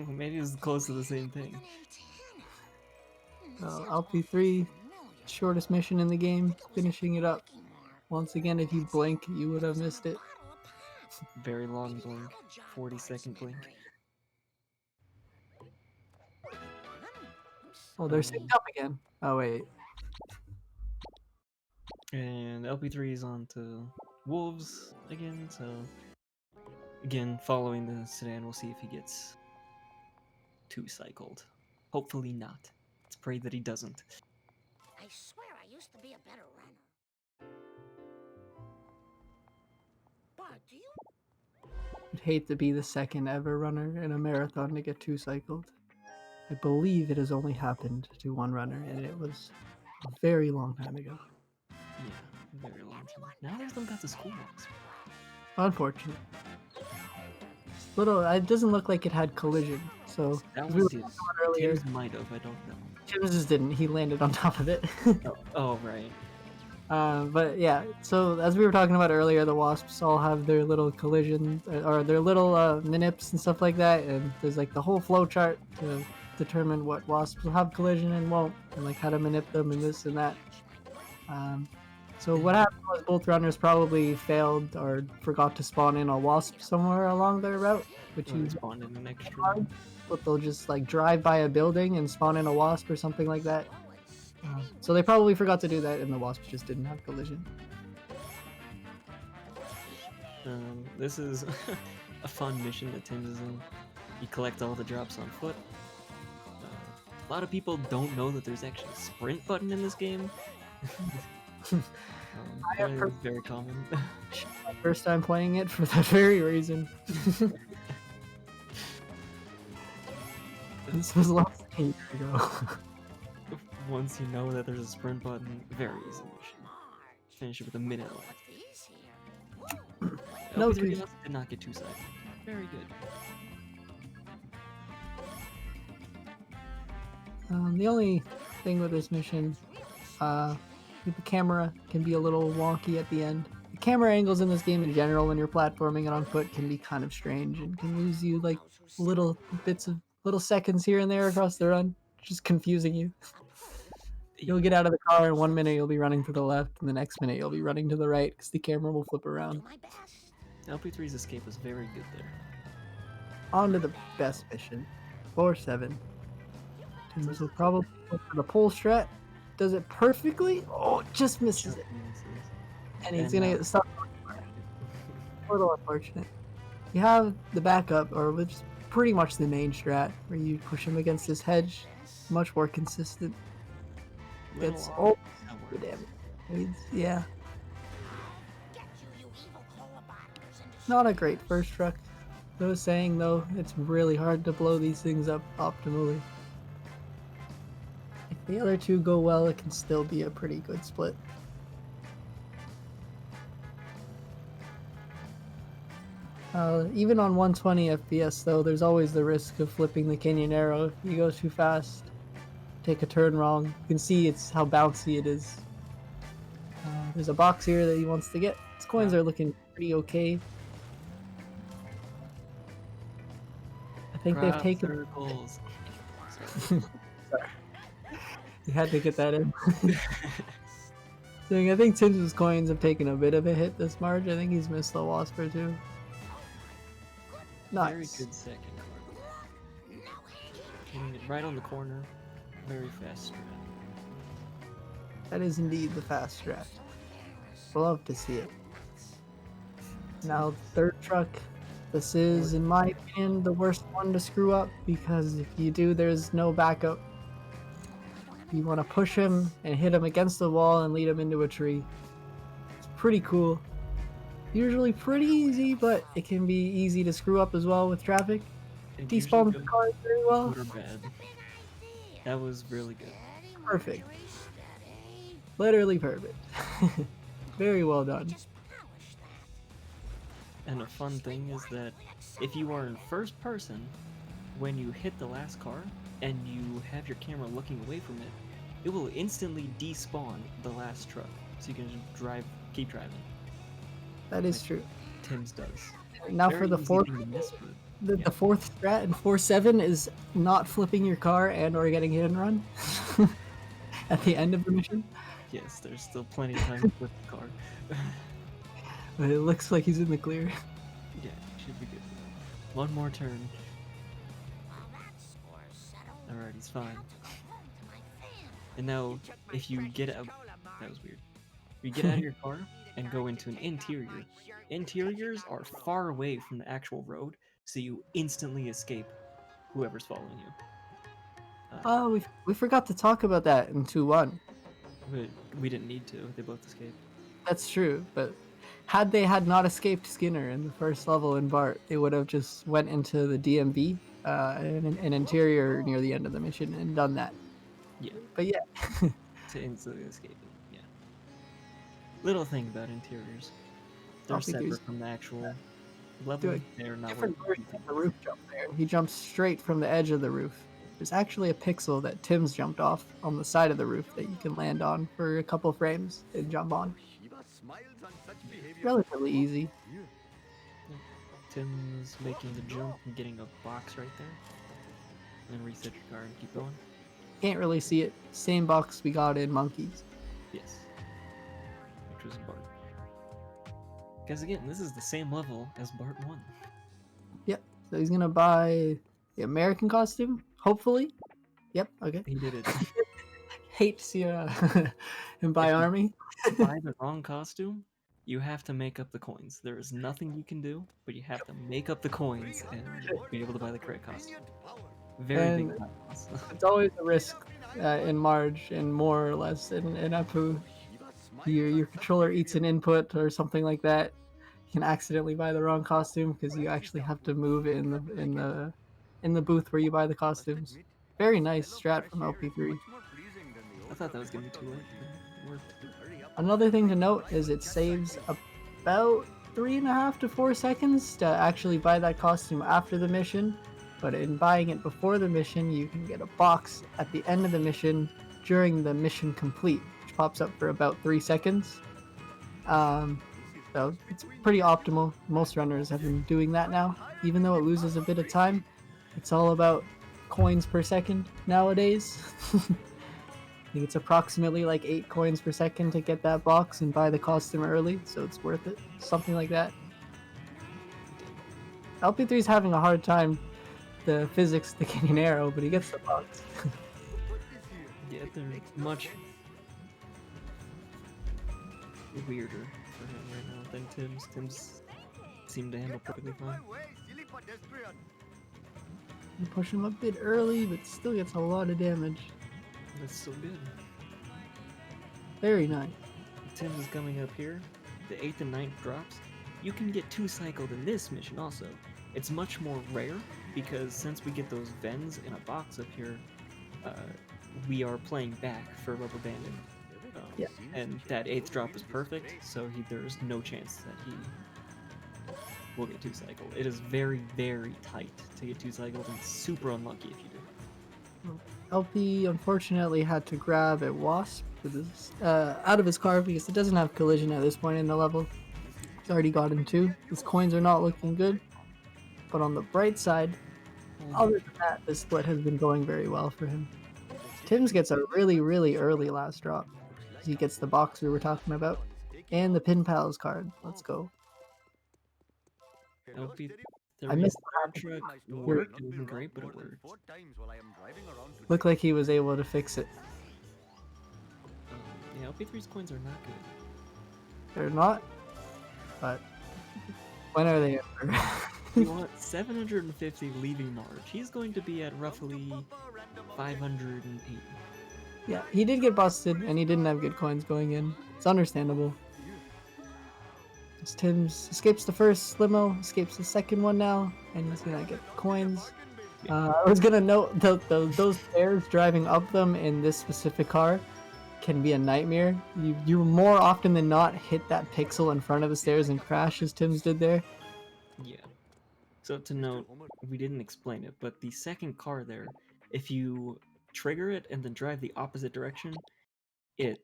Maybe it was close to the same thing. LP3, shortest mission in the game, finishing it up. Once again, if you blink, you would have missed it. Very long blink. 40-second blink. Oh, they're synced up again. Oh wait. And LP3 is on to Wolves again, so again, following the sedan, we'll see if he gets two-cycled. Hopefully not. Let's pray that he doesn't. I swear I used to be a better runner. But do you? I'd hate to be the second ever runner in a marathon to get two-cycled. I believe it has only happened to one runner, and it was a very long time ago. Yeah, very long time. Now there's them got the school ones. Unfortunate. It doesn't look like it had collision, so That as we one were did. talking about earlier, Tim's might have, I don't know. Tim's just didn't. He landed on top of it. Oh, right. But yeah, so as we were talking about earlier, the wasps all have their little collisions or their little minips and stuff like that, and there's like the whole flow chart to determine what wasps will have collision and won't, and like how to manip them and this and that. So what happened was both runners probably failed or forgot to spawn in a wasp somewhere along their route, which Or is spawned in an extra. hard, but they'll just like drive by a building and spawn in a wasp or something like that. So they probably forgot to do that, and the wasp just didn't have collision. This is a fun mission that Tim's is in. You collect all the drops on foot. A lot of people don't know that there's actually a sprint button in this game. have It's heard- very common. My first time playing it for that very reason. This was less than 8 years ago. Once you know that there's a sprint button, very easy mission. Finish it with a minute left. No, LP3 dude. did not get two-sided. Very good. The only thing with this mission, the camera can be a little wonky at the end. The camera angles in this game in general when you're platforming and on foot can be kind of strange and can lose you like little bits of little seconds here and there across the run, just confusing you. You'll get out of the car and 1 minute you'll be running to the left and the next minute you'll be running to the right because the camera will flip around. My best. LP3's escape was very good there. On to the best mission, 4-7. Timbers will probably go for the pole strat. Does it perfectly? Oh, just misses it. And he's gonna get stuck. A little unfortunate. You have the backup, or which is pretty much the main strat, where you push him against this hedge. Much more consistent. It's Little all off, that the works. damage. Yeah. Get you evil cola bottlers into Not a great first truck. I was saying though, it's really hard to blow these things up optimally. If the other two go well, it can still be a pretty good split. Even on 120 FPS though, there's always the risk of flipping the canyon arrow if you go too fast. Take a turn wrong. You can see it's how bouncy it is. There's a box here that he wants to get. His coins are looking pretty okay. I think they've Crop taken. circles. You had to get that in. So I think Tim's coins have taken a bit of a hit this March. I think he's missed the wasp or two. Very Nice. good second card. Hitting it right on the corner. Very fast strat. That is indeed the fast strat. Love to see it. Now, third truck. This is, in my opinion, the worst one to screw up because if you do, there's no backup. You want to push him and hit him against the wall and lead him into a tree. It's pretty cool. Usually pretty easy, but it can be easy to screw up as well with traffic. It Despawns usually the cars very well. goes good or bad. That was really good. Perfect. Literally perfect. Very well done. And a fun thing is that if you are in first person, when you hit the last car and you have your camera looking away from it, it will instantly despawn the last truck, so you can just keep driving. That is true. Tim's does. Now Very for the easy fourth, thing to miss, but the yeah. fourth strat in 4-7 is not flipping your car and or getting hit and run at the end of the mission. Yes, there's still plenty of time to flip the car. But it looks like he's in the clear. Yeah, should be good. One more turn. Alright, he's fine. And now, if you get out, that was weird. You get out of your car and go into an interior. Interiors are far away from the actual road, so you instantly escape whoever's following you. Oh, we forgot to talk about that in 2-1. But we didn't need to. They both escaped. That's true, but had they had not escaped Skinner in the first level in Bart, they would have just went into the DMV, an interior near the end of the mission, and done that. Yeah. But yeah, To instantly escape it. Yeah. Little thing about interiors. They're LP3's separate from the actual level. doing They're not where different version of the roof jump there. He jumps straight from the edge of the roof. There's actually a pixel that Tim's jumped off on the side of the roof that you can land on for a couple frames and jump on. Relatively easy. Tim's making the jump and getting a box right there. And then reset your car and keep going. Can't really see it. Same box we got in Monkeys. Yes. Which was Bart. Because again, this is the same level as Bart 1. Yep. So he's gonna buy the American costume, hopefully. Yep. Okay. He did it. Hate to see him buy army. Buy the wrong costume, you have to make up the coins. There is nothing you can do, but you have to make up the coins and be able to buy the correct costume. Very big cost. It's always a risk in Marge, and more or less in Apu. Your controller eats an input or something like that. You can accidentally buy the wrong costume because you actually have to move it in the booth where you buy the costumes. Very nice strat from LP3. I thought that was gonna be too late. It worked. Another thing to note is it saves about 3.5 to 4 seconds to actually buy that costume after the mission. But in buying it before the mission, you can get a box at the end of the mission during the mission complete, which pops up for about 3 seconds. So it's pretty optimal. Most runners have been doing that now, even though it loses a bit of time. It's all about coins per second nowadays. I think it's approximately like 8 coins per second to get that box and buy the costume early, so it's worth it. Something like that. LP3 is having a hard time the physics to getting an arrow, but he gets the box. Yeah, they're much weirder for him right now than Tim's. Tim's seemed to handle perfectly fine. You push him a bit early, but still gets a lot of damage. That's so good. Very nice. Tim's is coming up here. The 8th and 9th drops. You can get 2-cycled in this mission also. It's much more rare because since we get those Vens in a box up here, we are playing back for Rubber Banding. Yeah. And that 8th drop is perfect, so there's no chance that he will get 2-cycled. It is very, very tight to get 2-cycled and super unlucky if you do. LP unfortunately had to grab a wasp with his, out of his car because it doesn't have collision at this point in the level. He's already gotten 2. His coins are not looking good. But on the bright side, other than that, this split has been going very well for him. Tim's gets a really, really early last drop. He gets the box we were talking about. And the Pin Pals card. Let's go. I missed the truck worked. It wasn't great, but it worked. Looked like he was able to fix it. Yeah, LP3's coins are not good. They're not, but when are they ever? You want 750 leaving March. He's going to be at roughly 580. Yeah, he did get busted, and he didn't have good coins going in. It's understandable. Tim's escapes the first limo, escapes the second one now, and he's gonna get coins. I was gonna note those pairs driving up them in this specific car can be a nightmare. You more often than not hit that pixel in front of the stairs and crash as Tim's did there. Yeah. So to note, we didn't explain it, but the second car there, if you trigger it and then drive the opposite direction, it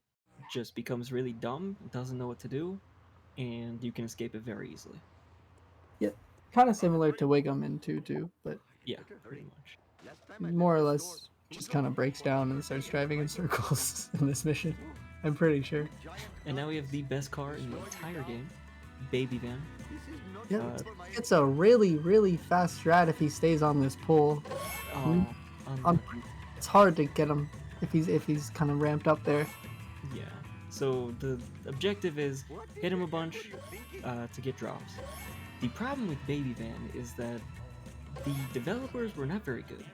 just becomes really dumb, doesn't know what to do, and you can escape it very easily. Yeah, kind of similar to Wiggum in 2-2, but yeah, pretty much. More or less just kind of breaks down and starts driving in circles in this mission. I'm pretty sure. And now we have the best car in the entire game, Baby Van. Yeah, it's a really, really fast strat if he stays on this pole. Oh, It's hard to get him if he's kind of ramped up there. Yeah. So the objective is hit him a bunch to get drops. The problem with Baby Van is that the developers were not very good,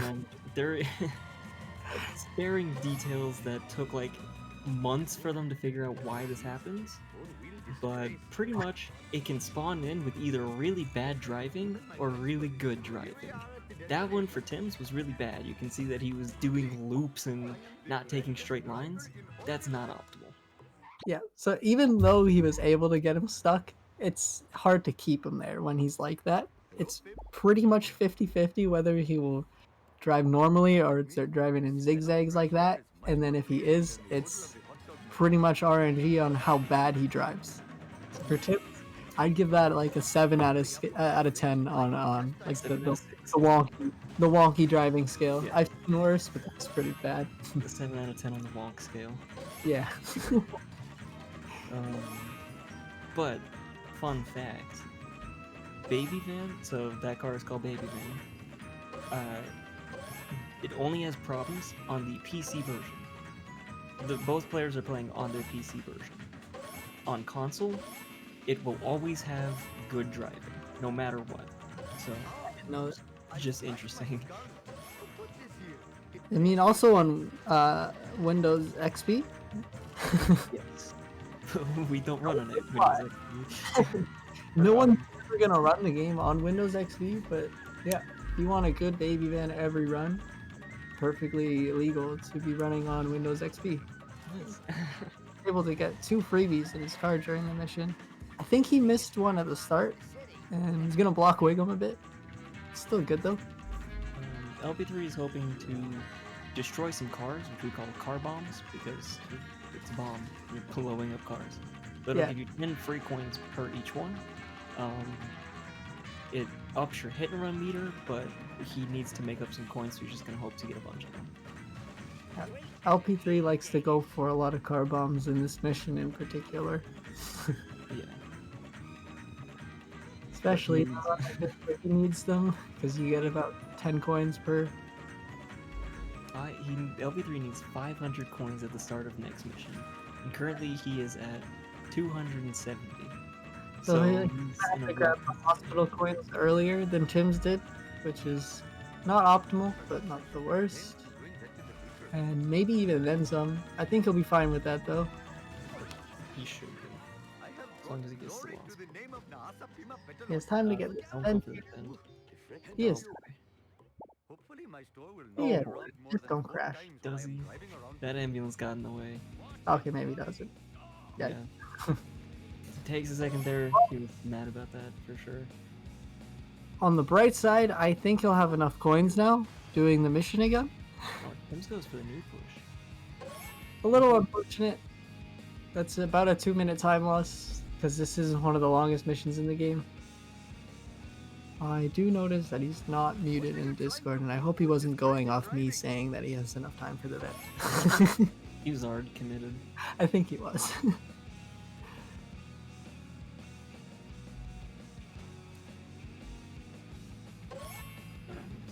and they're sparing details that took like months for them to figure out why this happens. But pretty much it can spawn in with either really bad driving or really good driving. That one for Tim's was really bad. You can see that he was doing loops and not taking straight lines. That's not optimal. Yeah, so even though he was able to get him stuck, it's hard to keep him there when he's like that. It's pretty much 50-50 whether he will drive normally or start driving in zigzags like that. And then if he is, it's pretty much RNG on how bad he drives. So for Tim, I'd give that like a 7 out of 10 on like the wonky driving scale. Yeah. I've seen worse, but that's pretty bad. A 7 out of 10 on the wonk scale. Yeah. But fun fact, Baby Van, so that car is called Baby Van. It only has problems on the PC version. Both players are playing on their PC version. On console, it will always have good driving, no matter what. So, No, just interesting. I mean also on Windows XP. Yes. We don't run on it. Why? Windows No one's ever gonna run the game on Windows XP, but yeah, if you want a good Baby Van every run, perfectly legal to be running on Windows XP. XP. Able to get 2 freebies in his car during the mission. I think he missed one at the start, and he's gonna block Wiggum a bit. Still good though. LP3 is hoping to destroy some cars, which we call car bombs, because it's a bomb. You're blowing up cars. But it'll Yeah. give you 10 free coins per each one. It ups your hit and run meter, but he needs to make up some coins, so he's just gonna hope to get a bunch of them. LP3 likes to go for a lot of car bombs in this mission in particular. Yeah. Especially if he needs them, because you get about 10 coins per. LP3 needs 500 coins at the start of next mission, and currently he is at 270. So he he's had in to a grab the hospital coins earlier than Tim's did, which is not optimal, but not the worst. And maybe even then some. I think he'll be fine with that though. He should be. As long as he gets the loss. He has time to get this Don't go then. for the bend. He is. Oh, Yeah, boy. just don't crash. Does he? That ambulance got in the way. Okay, maybe he doesn't. Yeah. It takes a second there. He was mad about that for sure. On the bright side, I think he'll have enough coins now, doing the mission again. Oh, Tim's goes for the new push. A little unfortunate. That's about a 2-minute time loss, because this is one of the longest missions in the game. I do notice that he's not muted in Discord, and I hope he wasn't going off me saying that he has enough time for the event. He was already committed. I think he was.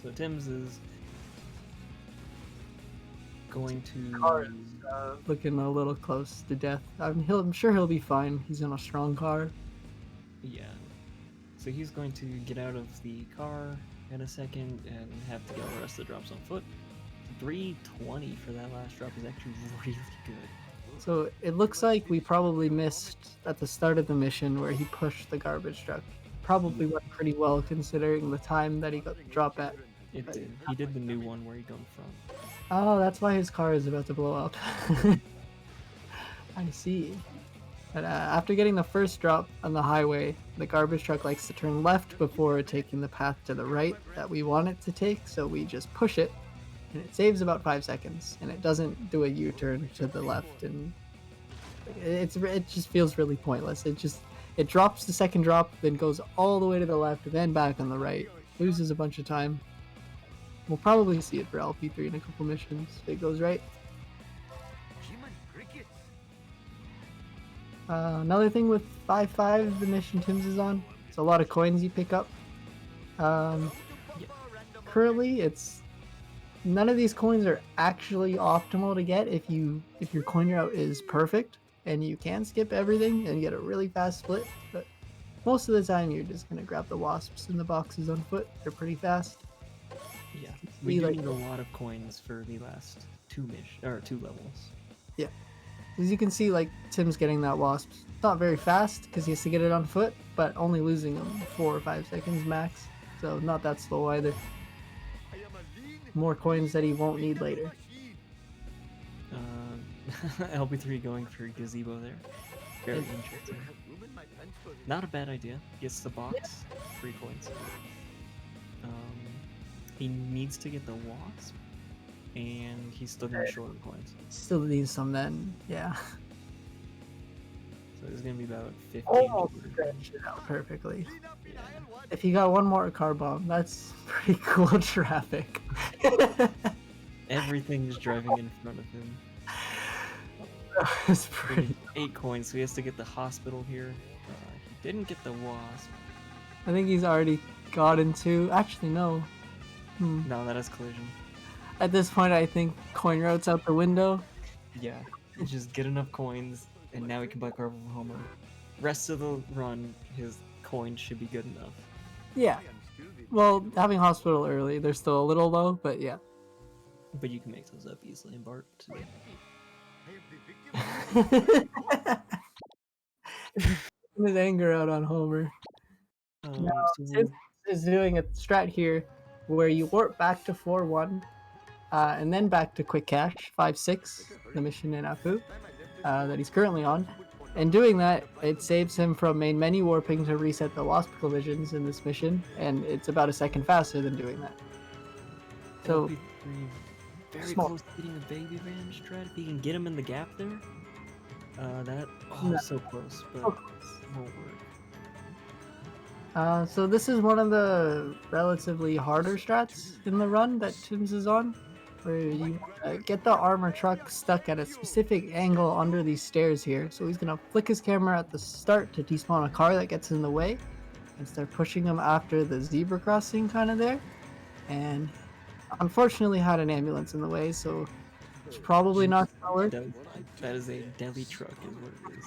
So Tim's is going to. Car is looking a little close to death. I'm sure he'll be fine. He's in a strong car. Yeah. So he's going to get out of the car in a second and have to get all the rest of the drops on foot. 320 for that last drop is actually really good. So it looks like we probably missed at the start of the mission where he pushed the garbage truck. Probably went pretty well considering the time that he got the drop at. It did. He did the new one where he got in front. Oh, that's why his car is about to blow up. I see. But after getting the first drop on the highway, the garbage truck likes to turn left before taking the path to the right that we want it to take, so we just push it, and it saves about 5 seconds, and it doesn't do a U-turn to the left, and it just feels really pointless. It drops the second drop, then goes all the way to the left, and then back on the right. Loses a bunch of time. We'll probably see it for LP3 in a couple missions. It goes right. Another thing with 5-5, the mission Tim's is on, it's a lot of coins you pick up. Currently, it's none of these coins are actually optimal to get if your coin route is perfect and you can skip everything and get a really fast split. But most of the time, you're just gonna grab the wasps in the boxes on foot. They're pretty fast. Yeah, we do like- need a lot of coins for the last two levels. Yeah, as you can see, like Tim's getting that wasp. Not very fast because he has to get it on foot, but only losing them 4 or 5 seconds max. So not that slow either. More coins that he won't need later. LP3 going for gazebo there. Very interesting. Not a bad idea. Gets the box, 3 coins. He needs to get the wasp, and he's still gonna short the coins. Still needs some then, yeah. So it's gonna be about 15. Almost stretched it out perfectly. Yeah. If he got one more car bomb, that's pretty cool traffic. Everything's driving in front of him. That's pretty. 8 coins, so he has to get the hospital here. He didn't get the wasp. I think he's already got into. Actually, no. No, that is collision. At this point, I think coin route's out the window. Yeah, just get enough coins, and now he can buy car from Homer. Rest of the run, his coins should be good enough. Yeah. Well, having hospital early, they're still a little low, but yeah. But you can make those up easily in Bart. His anger out on Homer. Sim is doing a strat here where you warp back to 4-1 and then back to quick cash 5-6, the mission in Apu that he's currently on. And doing that, it saves him from main menu warping to reset the wasp collisions in this mission, and it's about a second faster than doing that. So very small. close to getting a baby van strat. If he can get him in the gap there, so close, but So close. won't work. So this is one of the relatively harder strats in the run that Tim's is on, where you get the armor truck stuck at a specific angle under these stairs here. So he's gonna flick his camera at the start to despawn a car that gets in the way, and start pushing him after the zebra crossing kind of there. And unfortunately had an ambulance in the way, so it's probably not gonna work. That is a deli truck, is what it is.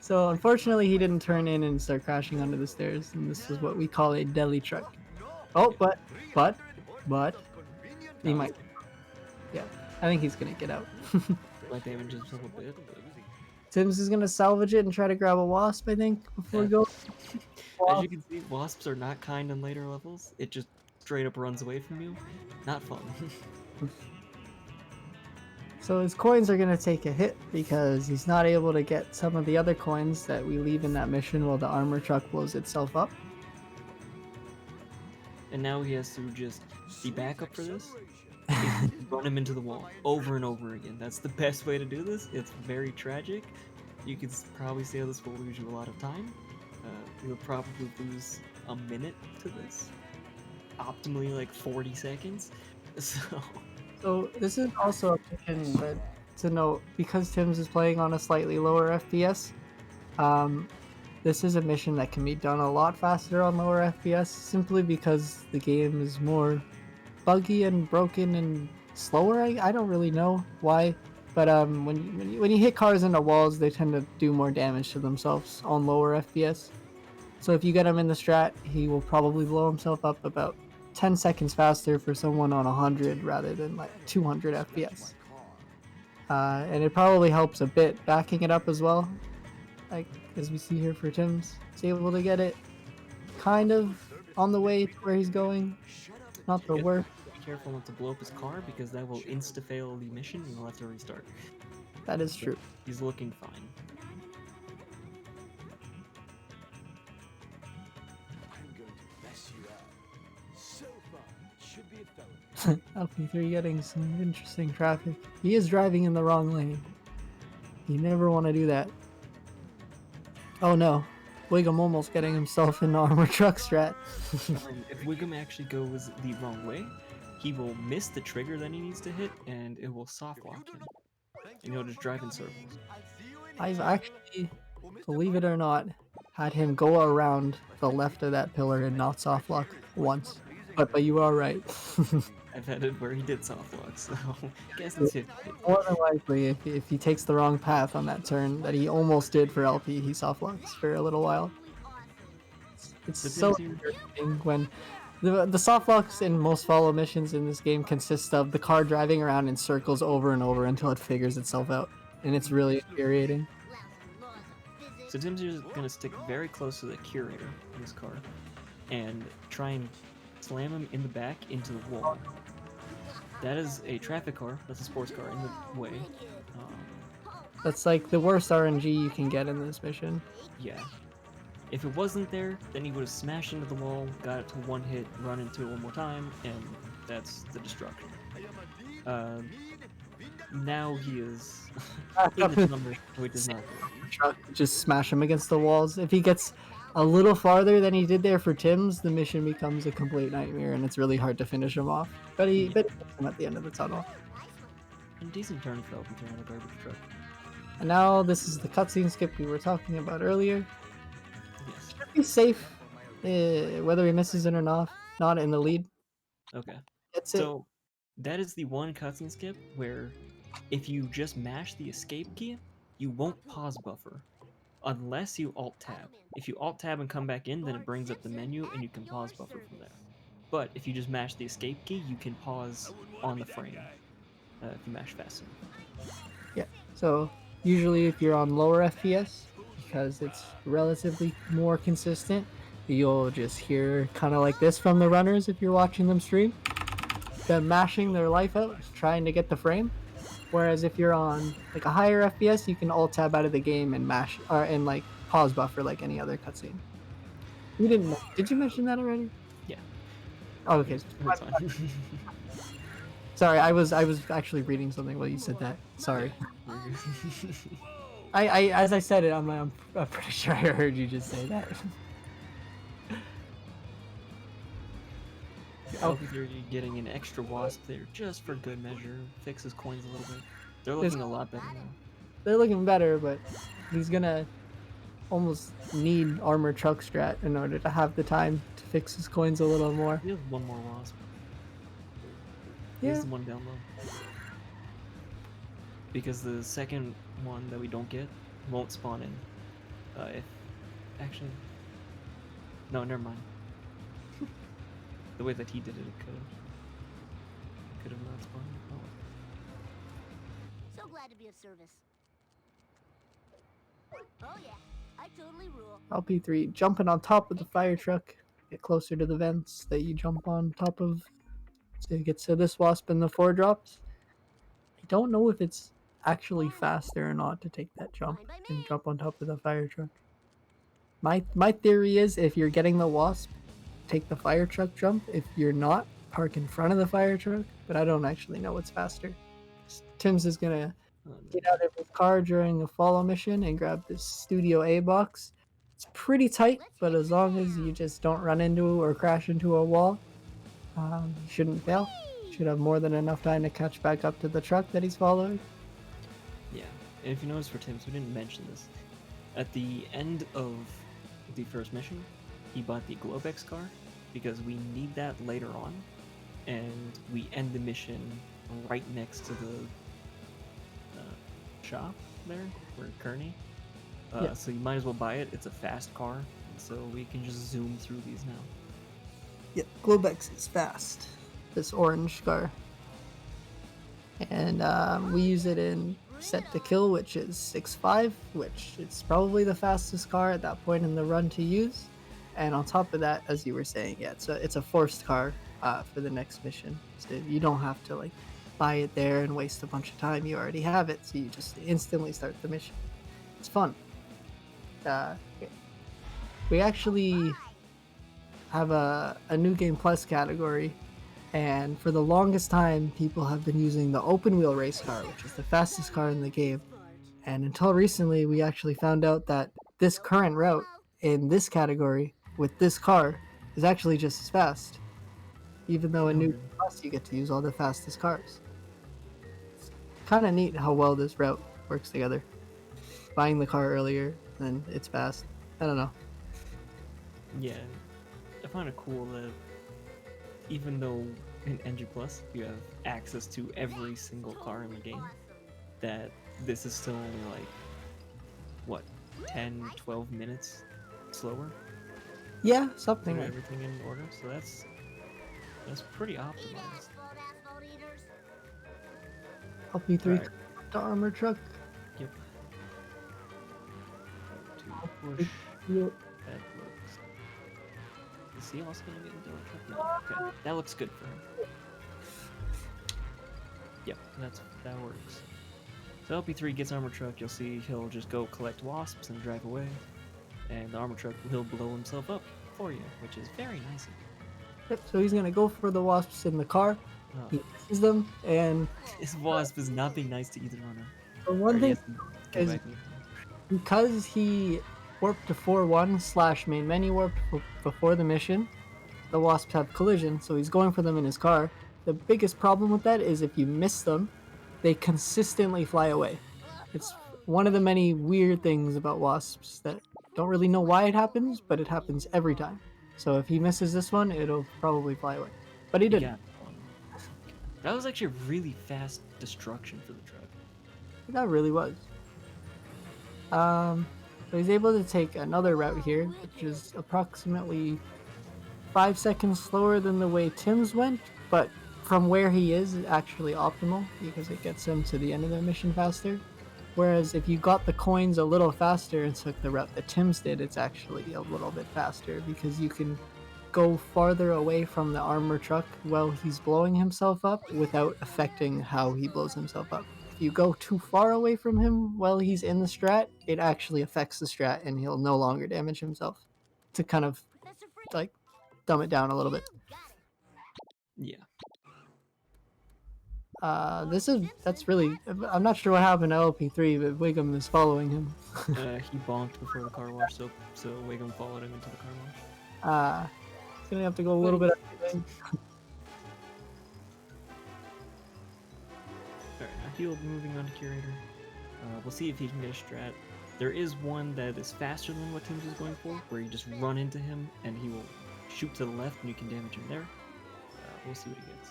So unfortunately, he didn't turn in and start crashing under the stairs, and this is what we call a deli truck. Oh, but he might. Yeah, I think he's gonna get out. Like damage himself a bit. Tim's is gonna salvage it and try to grab a wasp, I think, before we go. As you can see, wasps are not kind in later levels. It just straight up runs away from you. Not fun. So his coins are gonna take a hit because he's not able to get some of the other coins that we leave in that mission while the armor truck blows itself up. And now he has to just be backup for this. And run him into the wall over and over again. That's the best way to do this. It's very tragic. You could probably say this will lose you a lot of time. You'll probably lose a minute to this. Optimally like 40 seconds. So this is also a mission that, to note, because Tim's is playing on a slightly lower FPS, this is a mission that can be done a lot faster on lower FPS, simply because the game is more buggy and broken and slower. I don't really know why, but when you hit cars into walls, they tend to do more damage to themselves on lower FPS. So if you get him in the strat, he will probably blow himself up about 10 seconds faster for someone on 100 rather than like 200 FPS. And it probably helps a bit backing it up as well. Like, as we see here for Tim's, he's able to get it kind of on the way to where he's going. Not the worst. Be careful not to blow up his car because that will insta-fail the mission and he'll have to restart. That is true. He's looking fine. LP3 getting some interesting traffic. He is driving in the wrong lane. You never want to do that. Oh no, Wiggum almost getting himself in the armor truck strat. If Wiggum actually goes the wrong way, he will miss the trigger that he needs to hit, and it will soft lock him. And he'll just drive in circles. I've actually, believe it or not, had him go around the left of that pillar and not soft lock once. But you are right. I've had it where he did soft lock, so I guess it's 50. More than likely, if he takes the wrong path on that turn that he almost did for LP, he soft locks for a little while. It's But so Tim's here. irritating when the soft locks in most follow missions in this game consist of the car driving around in circles over and over until it figures itself out, and it's really infuriating. So Tim's just gonna stick very close to the curator in this car and try and slam him in the back into the wall. That is a traffic car. That's a sports car in the way. That's like the worst RNG you can get in this mission. Yeah. If it wasn't there, then he would have smashed into the wall, got it to one hit, run into it one more time, and that's the destruction. Now he is in the number, which is not good. Truck, just smash him against the walls. If he gets a little farther than he did there for Tim's, the mission becomes a complete nightmare, and it's really hard to finish him off. But he gets him at the end of the tunnel. A decent turn for LP on a garbage truck. And now this is the cutscene skip we were talking about earlier. Yes. Should be safe, whether he misses it or not in the lead. Okay. That's it. So that is the one cutscene skip where if you just mash the escape key, you won't pause buffer unless you alt tab. If you alt tab and come back in, then it brings up the menu and you can pause buffer from there. But if you just mash the escape key, you can pause on the frame if you mash fast enough. Yeah. So usually if you're on lower FPS, because it's relatively more consistent, you'll just hear kind of like this from the runners if you're watching them stream. Them mashing their life out, trying to get the frame. Whereas if you're on like a higher FPS, you can alt tab out of the game and mash and like pause buffer like any other cutscene. You didn't? Did you mention that already? Yeah. Oh, okay. That's fine. Sorry, I was actually reading something while you said that. Sorry. I as I said it, I'm pretty sure I heard you just say that. LP3 getting an extra wasp there just for good measure, fixes coins a little bit. They're looking a lot better now. They're looking better, but he's gonna almost need armor truck strat in order to have the time to fix his coins a little more. He has one more wasp. Yeah. He's the one down low. Because the second one that we don't get won't spawn in. If actually, no, never mind. The way that he did it, it could have not spawned. Oh. So glad to be of service. Oh yeah, I totally rule. LP3 jumping on top of the fire truck, get closer to the vents that you jump on top of. So you get to this wasp and the 4 drops. I don't know if it's actually faster or not to take that jump and jump on top of the fire truck. My theory is if you're getting the wasp, take the fire truck jump. If you're not, park in front of the fire truck. But I don't actually know what's faster. Tim's is gonna get out of his car during a follow mission and grab this Studio A box. It's pretty tight, but as long as you just don't run into or crash into a wall, you shouldn't fail. Should have more than enough time to catch back up to the truck that he's following. Yeah, and if you notice for Tim's, we didn't mention this. At the end of the first mission, he bought the Globex car because we need that later on, and we end the mission right next to the shop there, where Kearney. Yeah. So you might as well buy it. It's a fast car, so we can just zoom through these now. Yeah, Globex is fast. This orange car. And we use it in set to kill, which is 6.5, which is probably the fastest car at that point in the run to use. And on top of that, as you were saying, yeah, it's a forced car for the next mission. So you don't have to like buy it there and waste a bunch of time. You already have it, so you just instantly start the mission. It's fun. We actually have a New Game Plus category, and for the longest time, people have been using the open wheel race car, which is the fastest car in the game. And until recently, we actually found out that this current route in this category with this car is actually just as fast, even though in New Game Plus you get to use all the fastest cars. It's kind of neat how well this route works together. Buying the car earlier, and it's fast. I don't know. Yeah, I find it cool that even though in NG Plus, you have access to every single car in the game. That this is still only like, what, 10, 12 minutes slower Yeah, to something do like everything in order. So that's pretty optimized. LP3 Alright. the armor truck. Yep. To push. Yep. That looks. Is he also gonna get into a truck? No. Okay. That looks good for him. Yep, that works. So LP3 gets armor truck, you'll see he'll just go collect wasps and drive away. And the armor truck will blow himself up for you, which is very nice of you. Yep, so he's gonna go for the wasps in the car. Oh. He sees them, and His wasp is not being nice to either runner. the one Or he thing has to go is back and- because he warped to 4-1 / main menu warped before the mission, the wasps have collision, so he's going for them in his car. The biggest problem with that is if you miss them, they consistently fly away. It's one of the many weird things about wasps that don't really know why it happens, but it happens every time. So if he misses this one, it'll probably fly away. But he didn't. Yeah. That was actually a really fast destruction for the truck. That really was. So he's able to take another route here, which is approximately 5 seconds slower than the way Tim's went, but from where he is actually optimal because it gets him to the end of the mission faster. Whereas if you got the coins a little faster and took the route that Tim's did, it's actually a little bit faster because you can go farther away from the armor truck while he's blowing himself up without affecting how he blows himself up. If you go too far away from him while he's in the strat, it actually affects the strat and he'll no longer damage himself. To kind of like dumb it down a little bit. Yeah. That's really, I'm not sure what happened to LP3, but Wiggum is following him. He bonked before the car wash, so Wiggum followed him into the car wash. He's gonna have to go a little bit up. Alright, now he'll be moving on to Curator. We'll see if he can get a strat. There is one that is faster than what Tim's is going for, where you just run into him and he will shoot to the left and you can damage him there. We'll see what he gets.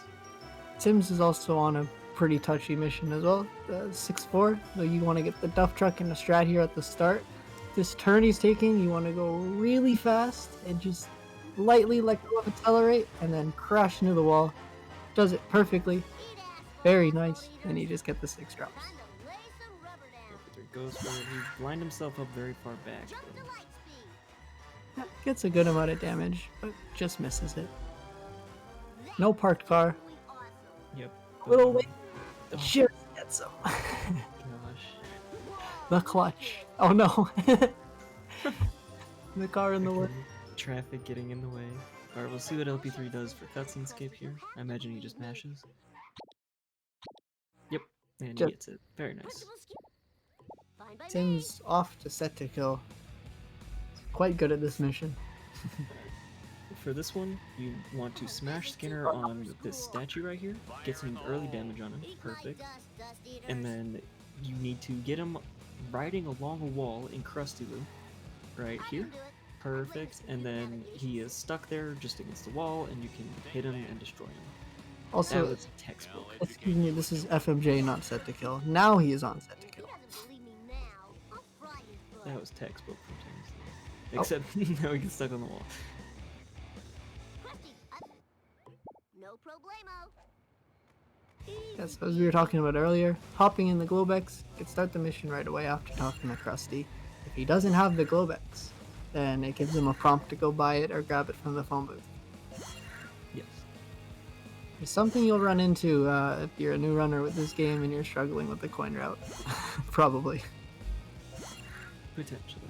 Tim's is also on a pretty touchy mission as well. 6-4, so you want to get the duff truck in the strat here at the start. This turn he's taking, you want to go really fast and just lightly let go of accelerate and then crash into the wall. Does it perfectly. Very nice. And you just get the 6 drops. There goes for it. He lined himself up very far back. Yeah, gets a good amount of damage, but just misses it. No parked car. Yep. Little wait. Oh, Just gets him. gosh. The clutch. Oh no. The car in the way. Traffic getting in the way. Alright, we'll see what LP3 does for cutscene skip here. I imagine he just mashes. Yep, and he Just- gets it. Very nice. Tim's off to set to kill. He's quite good at this mission. For this one, you want to smash Skinner on this statue right here. Get some early damage on him. Perfect. And then you need to get him riding along a wall in Krusty Lou. Right here. Perfect. And then he is stuck there just against the wall, and you can hit him and destroy him. That Also, was textbook. excuse me, this is FMJ, not set to kill. Now he is on set to kill. That was textbook from Tim's. Except now he gets stuck on the wall. No problemo. Yes, as we were talking about earlier, hopping in the Globex can start the mission right away after talking to Krusty. If he doesn't have the Globex, then it gives him a prompt to go buy it or grab it from the phone booth. Yes. It's something you'll run into if you're a new runner with this game and you're struggling with the coin route. Probably. Potentially.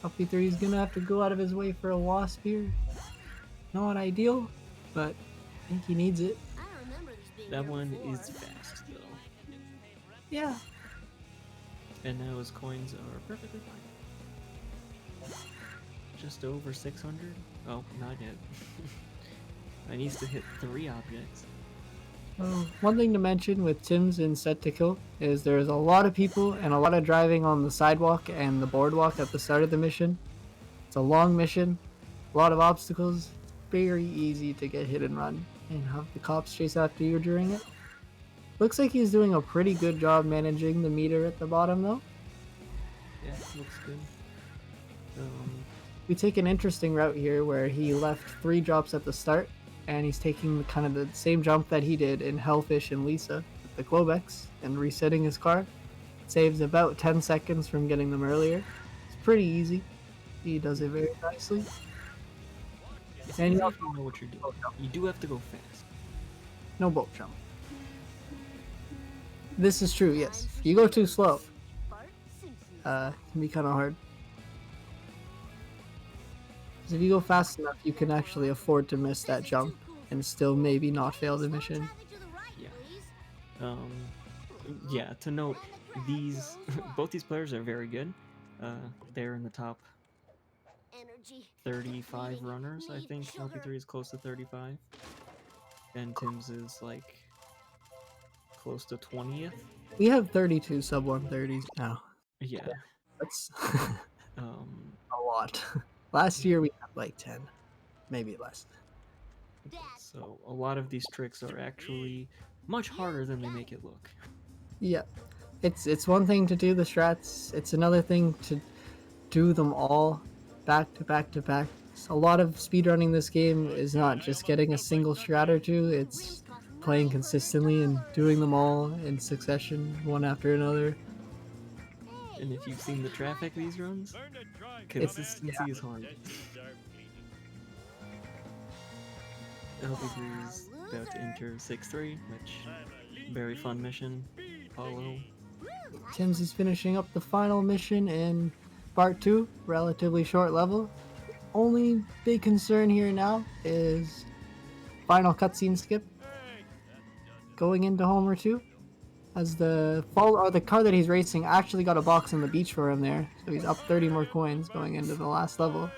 LP3 is gonna have to go out of his way for a wasp here. Not ideal, but I think he needs it. I don't remember this being That here one before. is fast, though. Yeah. And now his coins are perfectly fine. Just over 600? Oh, not yet. I needs to hit 3 objects. One thing to mention with Tim's in Set to Kill is there's a lot of people and a lot of driving on the sidewalk and the boardwalk at the start of the mission. It's a long mission, a lot of obstacles, very easy to get hit and run. and have the cops chase after you during it. Looks like he's doing a pretty good job managing the meter at the bottom though. Yeah, looks good. We take an interesting route here where he left 3 drops at the start, and he's taking kind of the same jump that he did in Hellfish and Lisa with the Quobex and resetting his car. Saves about 10 seconds from getting them earlier. It's pretty easy. He does it very nicely. It's And easy you if you know what you're doing. You do have to go fast. No bolt jump. This is true, yes. If you go too slow, Bart Simpson. it can be kind of hard. Because if you go fast enough, you can actually afford to miss that jump and still maybe not fail the mission. Traffic to the right, Yeah. please. Yeah, to note, these both these players are very good. They're in the top Energy. 35 runners, I think. LP3 is close to 35. And Tim's is like close to 20th. We have 32 sub 130s now. Yeah. That's Um, a lot. Last year we had like 10, maybe less. so a lot of these tricks are actually much harder than they make it look. Yeah, it's one thing to do the strats. It's another thing to do them all back to back to back. A lot of speedrunning this game is not just getting a single strat or two. It's playing consistently and doing them all in succession, one after another. And if you've seen the traffic these runs, Learn to drive. consistency is hard. Then start bleeding. LP3 is about to enter 6-3, which very fun mission. Follow. Tim's is finishing up the final mission in part 2, relatively short level. Only big concern here now is final cutscene skip going into Homer 2, as the car that he's racing actually got a box on the beach for him there, so he's up 30 more coins going into the last level.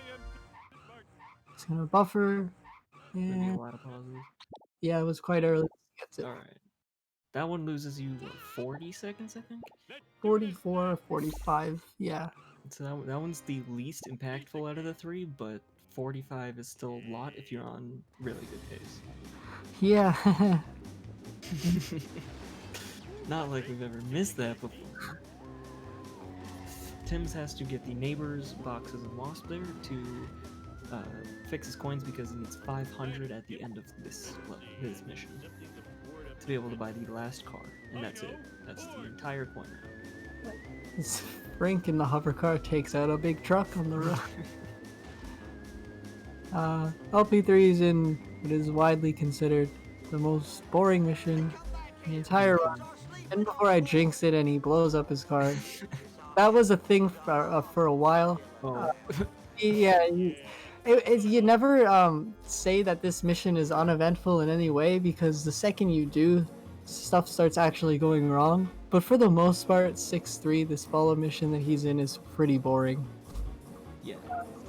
He's gonna buffer, There'll be a and lot of pauses. yeah, it was quite early. Gets it. Alright. That one loses you, what, 40 seconds, I think? 44, 45, yeah. So that one's the least impactful out of the 3, but 45 is still a lot if you're on really good pace. Yeah. Not like we've ever missed that before. Tim's has to get the neighbors, boxes, and wasp there to fix his coins because he needs 500 at the end of this mission to be able to buy the last car, and that's it. That's the entire coin round. Frank in the hover car takes out a big truck on the road. LP3 is in what is widely considered the most boring mission in the entire run. And before I jinx it and he blows up his car. That was a thing for a while. Oh, Yeah, you never say that this mission is uneventful in any way, because the second you do, stuff starts actually going wrong. But for the most part, 6-3, this follow mission that he's in is pretty boring. yeah.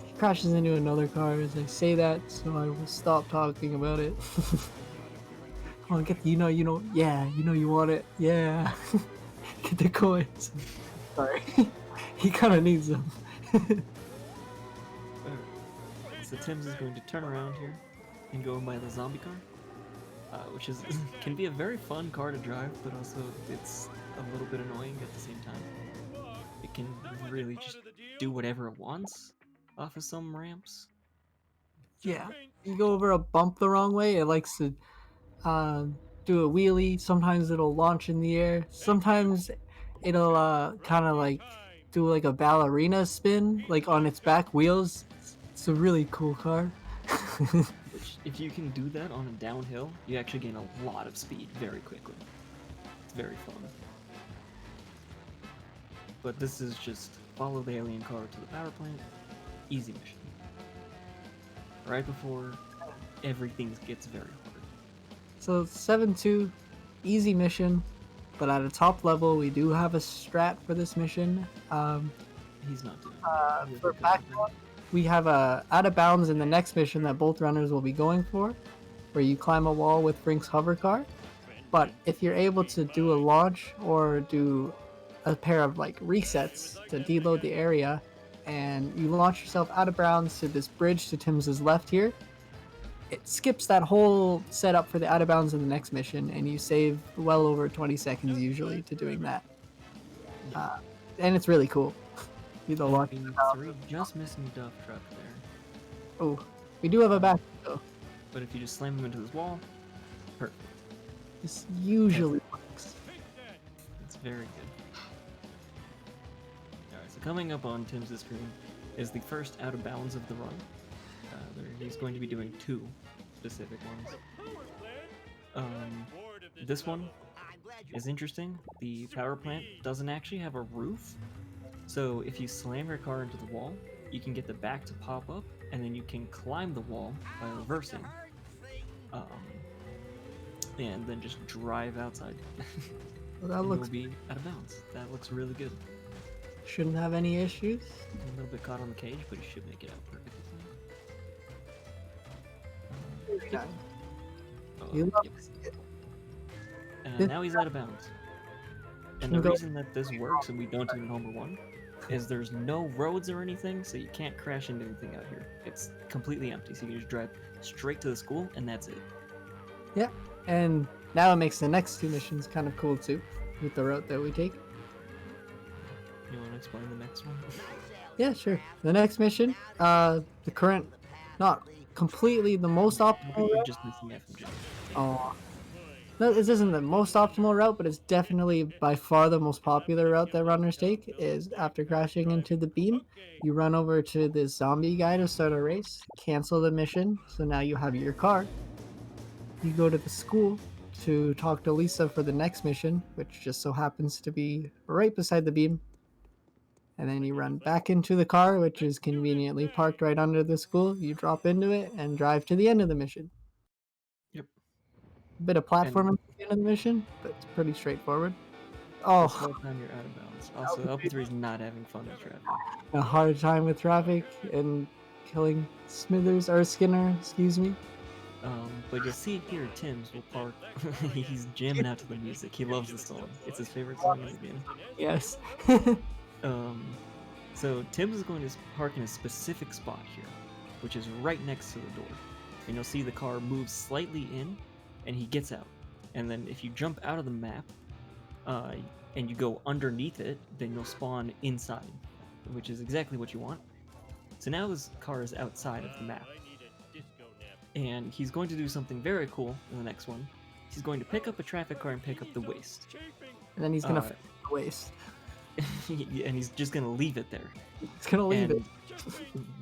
He crashes into another car as I say that, so I will stop talking about it. Come on, get the, yeah, you want it, yeah. Get the coins. Sorry, he kind of needs them. So Tim's is going to turn around here and go and buy the zombie car, which is can be a very fun car to drive, but also it's a little bit annoying at the same time. It can really just do whatever it wants off of some ramps. Yeah, you go over a bump the wrong way, it likes to do a wheelie. Sometimes it'll launch in the air. Sometimes it'll kind of like do like a ballerina spin, like on its back wheels. It's a really cool car. Which, if you can do that on a downhill, you actually gain a lot of speed very quickly. It's very fun. But this is just follow the alien car to the power plant. Easy mission. Right before everything gets very hard. So 7-2, easy mission, but at a top level we do have a strat for this mission. He's not doing it. For background, we have a out of bounds in the next mission that both runners will be going for, where you climb a wall with Brink's hover car. But if you're able to do a launch or do a pair of like resets to deload the area, and you launch yourself out of bounds to this bridge to Tim's left here, it skips that whole setup for the out of bounds in the next mission, and you save well over 20 seconds usually to doing that. And it's really cool. You know, LP3 just missing Duff Truck there. Oh, we do have a back though. But if you just slam him into this wall, perfect. This usually works. It's very good. Alright, so coming up on Tim's screen is the first out of bounds of the run. He's going to be doing 2 specific ones. This one is interesting. The power plant doesn't actually have a roof, so if you slam your car into the wall, you can get the back to pop up, and then you can climb the wall by reversing. And then just drive outside. Well, that and looks you'll be out of bounds. That looks really good. shouldn't have any issues. A little bit caught on the cage, but he should make it out perfectly Yeah. fine. You love Yep. to see it. And now he's out of bounds. And the Go- reason that this works and we don't even Homer 1 is there's no roads or anything, so you can't crash into anything out here. It's completely empty, so you can just drive straight to the school, and that's it. Yeah, and now it makes the next 2 missions kind of cool too, with the route that we take. You want to explain the next one? Yeah, sure. The next mission, the current, not completely the most optimal You're route. just missing FMJ. Oh, no, this isn't the most optimal route, but it's definitely by far the most popular route that runners take. Is after crashing into the beam, you run over to this zombie guy to start a race, cancel the mission, so now you have your car. You go to the school to talk to Lisa for the next mission, which just so happens to be right beside the beam. And then you run back into the car, which is conveniently parked right under the school. You drop into it and drive to the end of the mission. Yep. A bit of platforming at the end of the mission, but it's pretty straightforward. This Oh, whole time you're out of bounds. Also, LP3 is not having fun with traffic. a hard time with traffic and killing Smithers or Skinner, excuse me. But you'll see here, Tim's will park. He's jamming out to the music. He loves the song. It's his favorite song in the game. Yes. So Tim's is going to park in a specific spot here, which is right next to the door. And you'll see the car moves slightly in, and he gets out. And then if you jump out of the map, and you go underneath it, then you'll spawn inside, which is exactly what you want. So now his car is outside of the map. And he's going to do something very cool in the next one. He's going to pick up a traffic car and pick up the waste. And then he's gonna waste. And he's just gonna leave it there. He's gonna leave it.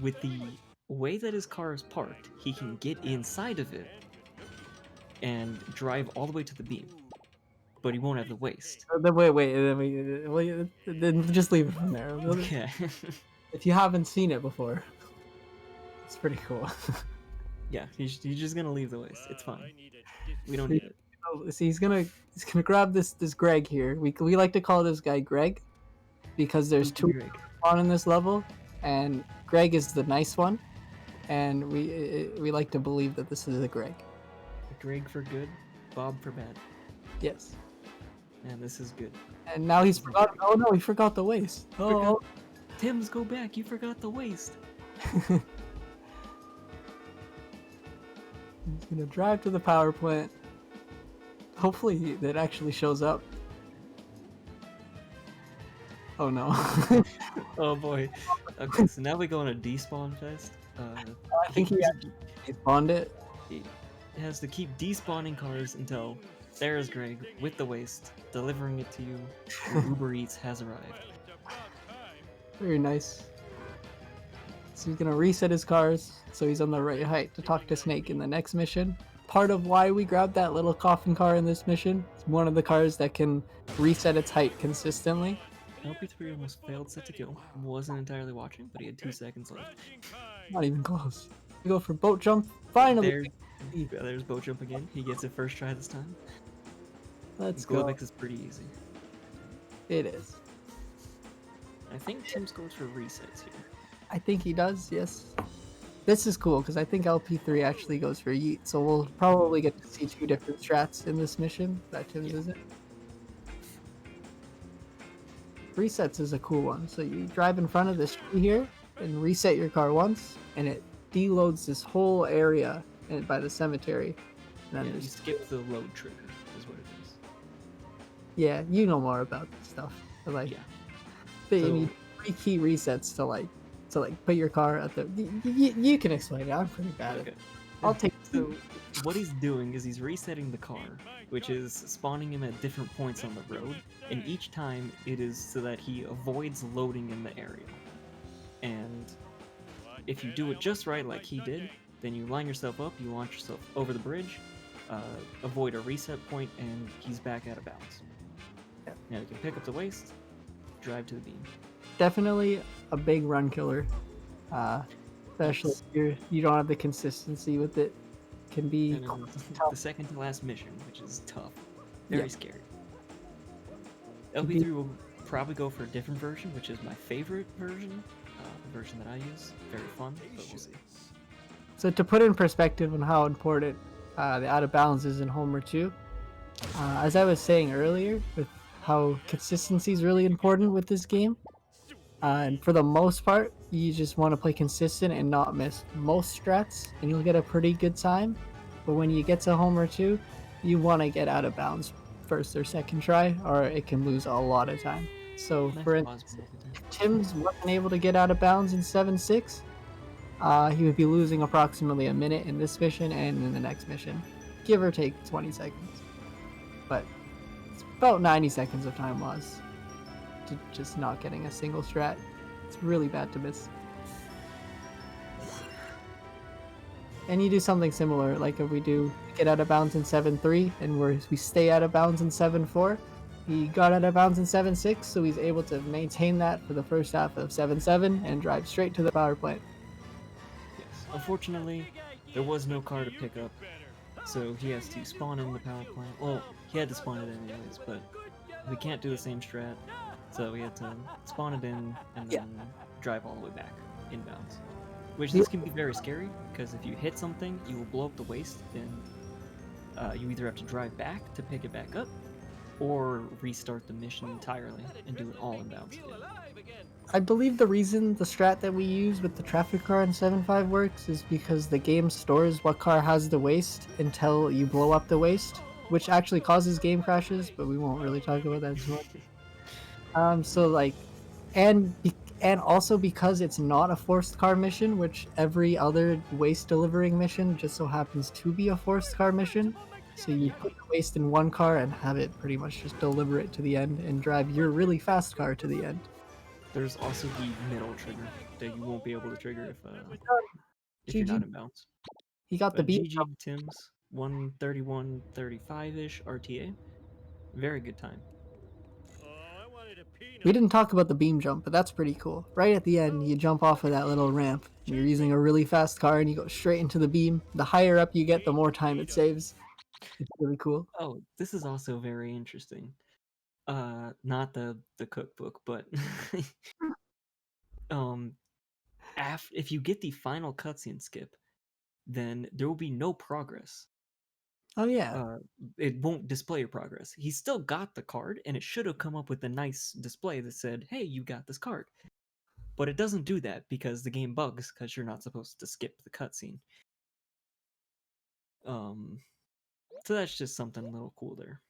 With the way that his car is parked, he can get inside of it and drive all the way to the beam. But he won't have the waste. Then then just leave it from there. Okay. If you haven't seen it before, it's pretty cool. Yeah, he's just gonna leave the waste. It's fine. We don't need it. Oh, see, he's gonna grab this Greg here. We like to call this guy Greg because there's 2 Greg. on in this level, and Greg is the nice one, and we like to believe that this is a Greg. Greg for good, Bob for bad. Yes. And this is good. And now he's forgot. Oh no, he forgot the waste. Oh. Tim's, go back. You forgot the waste. He's gonna drive to the power plant. Hopefully that actually shows up. Oh no. Oh boy. Okay, so now we go on a despawn fest. I think he spawned it. He has to keep despawning cars until there's Greg with the waste, delivering it to you. Your Uber Eats has arrived. Very nice. So he's gonna reset his cars so he's on the right height to talk to Snake in the next mission. Part of why we grabbed that little coffin car in this mission. It's one of the cars that can reset its height consistently. LP3 almost failed set to kill. Wasn't entirely watching, but he had 2 seconds left. Not even close. We go for boat jump. Finally. There's boat jump again. He gets it first try this time. Let's go. Globix is pretty easy. It is. I think Tim's goes for resets here. I think he does, yes. This is cool because I think LP3 actually goes for Yeet, so we'll probably get to see 2 different strats in this mission that Tim's isn't. Resets is a cool one. So you drive in front of this tree here and reset your car once, and it deloads this whole area by the cemetery. And then Yeah, you there's skip the load trigger, is what it is. yeah, you know more about this stuff. But, like, Yeah. you So- need 3 key resets to put your car at the. You can explain it. I'm pretty bad at it. I'll take. So what he's doing is he's resetting the car, which is spawning him at different points on the road, and each time it is so that he avoids loading in the area. And if you do it just right, like he did, then you line yourself up, you launch yourself over the bridge, avoid a reset point, and he's back out of bounds. Yeah. Now you can pick up the waste, drive to the beam. Definitely a big run killer, especially if you don't have the consistency with it. Can be And then the second to last mission, which is tough, very scary. LP3 will probably go for a different version, which is my favorite version, the version that I use. Very fun, but we'll see. So to put in perspective on how important the out of bounds is in Homer 2, as I was saying earlier, with how consistency is really important with this game, and for the most part, you just want to play consistent and not miss most strats, and you'll get a pretty good time. But when you get to Homer 2, you want to get out of bounds first or second try, or it can lose a lot of time. So for instance, if Tim's wasn't able to get out of bounds in 7-6, he would be losing approximately a minute in this mission and in the next mission, give or take 20 seconds. But it's about 90 seconds of time loss to just not getting a single strat. It's really bad to miss. And you do something similar, like if we do get out of bounds in 7-3 and we stay out of bounds in 7-4. He got out of bounds in 7-6, so he's able to maintain that for the first half of 7-7 and drive straight to the power plant. Yes. Unfortunately, there was no car to pick up, so he has to spawn in the power plant. Well, he had to spawn it anyways, but we can't do the same strat, so we had to spawn it in and then drive all the way back inbounds. Which this can be very scary, because if you hit something, you will blow up the waste, and you either have to drive back to pick it back up, or restart the mission entirely and do it all inbounds again. I believe the reason the strat that we use with the traffic car in 7.5 works is because the game stores what car has the waste until you blow up the waste, which actually causes game crashes, but we won't really talk about that too much. So like, and also because it's not a forced car mission, which every other waste delivering mission just so happens to be a forced car mission. So you put the waste in one car and have it pretty much just deliver it to the end and drive your really fast car to the end. There's also the middle trigger that you won't be able to trigger if you're not in bounds. He got the beat. GG Tim's 1:31:35-ish RTA. Very good time. We didn't talk about the beam jump, but that's pretty cool. Right at the end, you jump off of that little ramp. You're using a really fast car and you go straight into the beam. The higher up you get, the more time it saves. It's really cool. Oh, this is also very interesting. Not the cookbook, but if you get the final cutscene skip, then there will be no progress. Oh yeah. It won't display your progress. He still got the card, and it should have come up with a nice display that said, "Hey, you got this card." But it doesn't do that because the game bugs because you're not supposed to skip the cutscene. So that's just something a little cool there.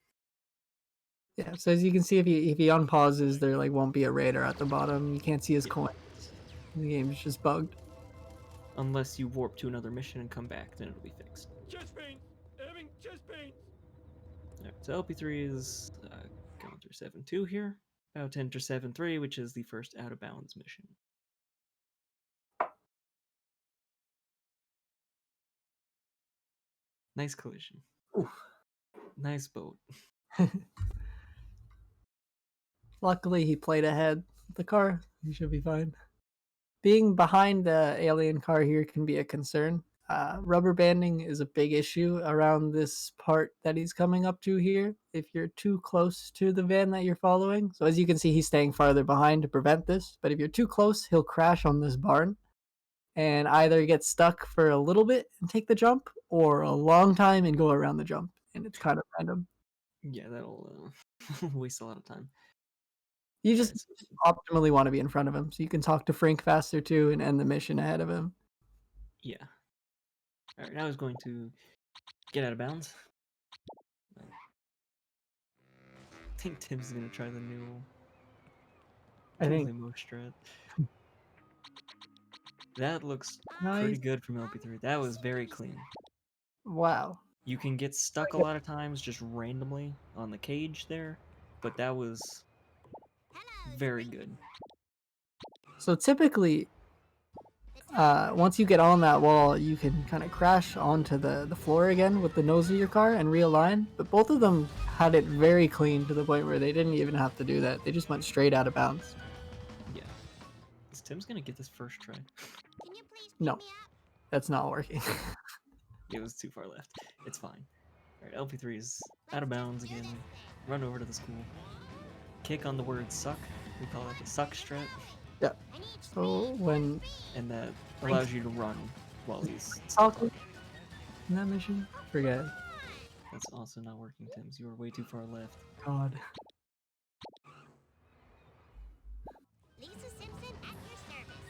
Yeah, so as you can see, if he unpauses, there won't be a radar at the bottom. You can't see his coins. The game's just bugged. Unless you warp to another mission and come back, then it'll be fixed. Chest pains! Having chest pains! Alright, so LP3 is going through 7-2 here. About to enter 7-3, which is the first out of bounds mission. Nice collision. Oof. Nice boat. Luckily, he played ahead of the car. He should be fine. Being behind the alien car here can be a concern. Rubber banding is a big issue around this part that he's coming up to here if you're too close to the van that you're following. So as you can see, he's staying farther behind to prevent this. But if you're too close, he'll crash on this barn and either get stuck for a little bit and take the jump or a long time and go around the jump. And it's kind of random. Yeah, that'll waste a lot of time. You just optimally want to be in front of him so you can talk to Frank faster too and end the mission ahead of him. Yeah. All right, now he's going to get out of bounds. I think Tim's gonna try the new I think limo strat. That looks nice. pretty good from LP3. That was very clean. Wow. You can get stuck a lot of times just randomly on the cage there, but that was very good. So typically, once you get on that wall, you can kind of crash onto the floor again with the nose of your car and realign. But both of them had it very clean to the point where they didn't even have to do that. They just went straight out of bounds. Yeah. Is Tim's gonna get this first try? Can you please pick No. me up? That's not working. It was too far left. It's fine. Alright, LP3 is out of bounds again. Run over to the school. Kick on the word suck. We call it the suck strat. Yeah. So when And that allows you to run while he's still talking talking. in that mission, forget it. That's also not working, Tims. You are way too far left. God. Lisa Simpson at your service.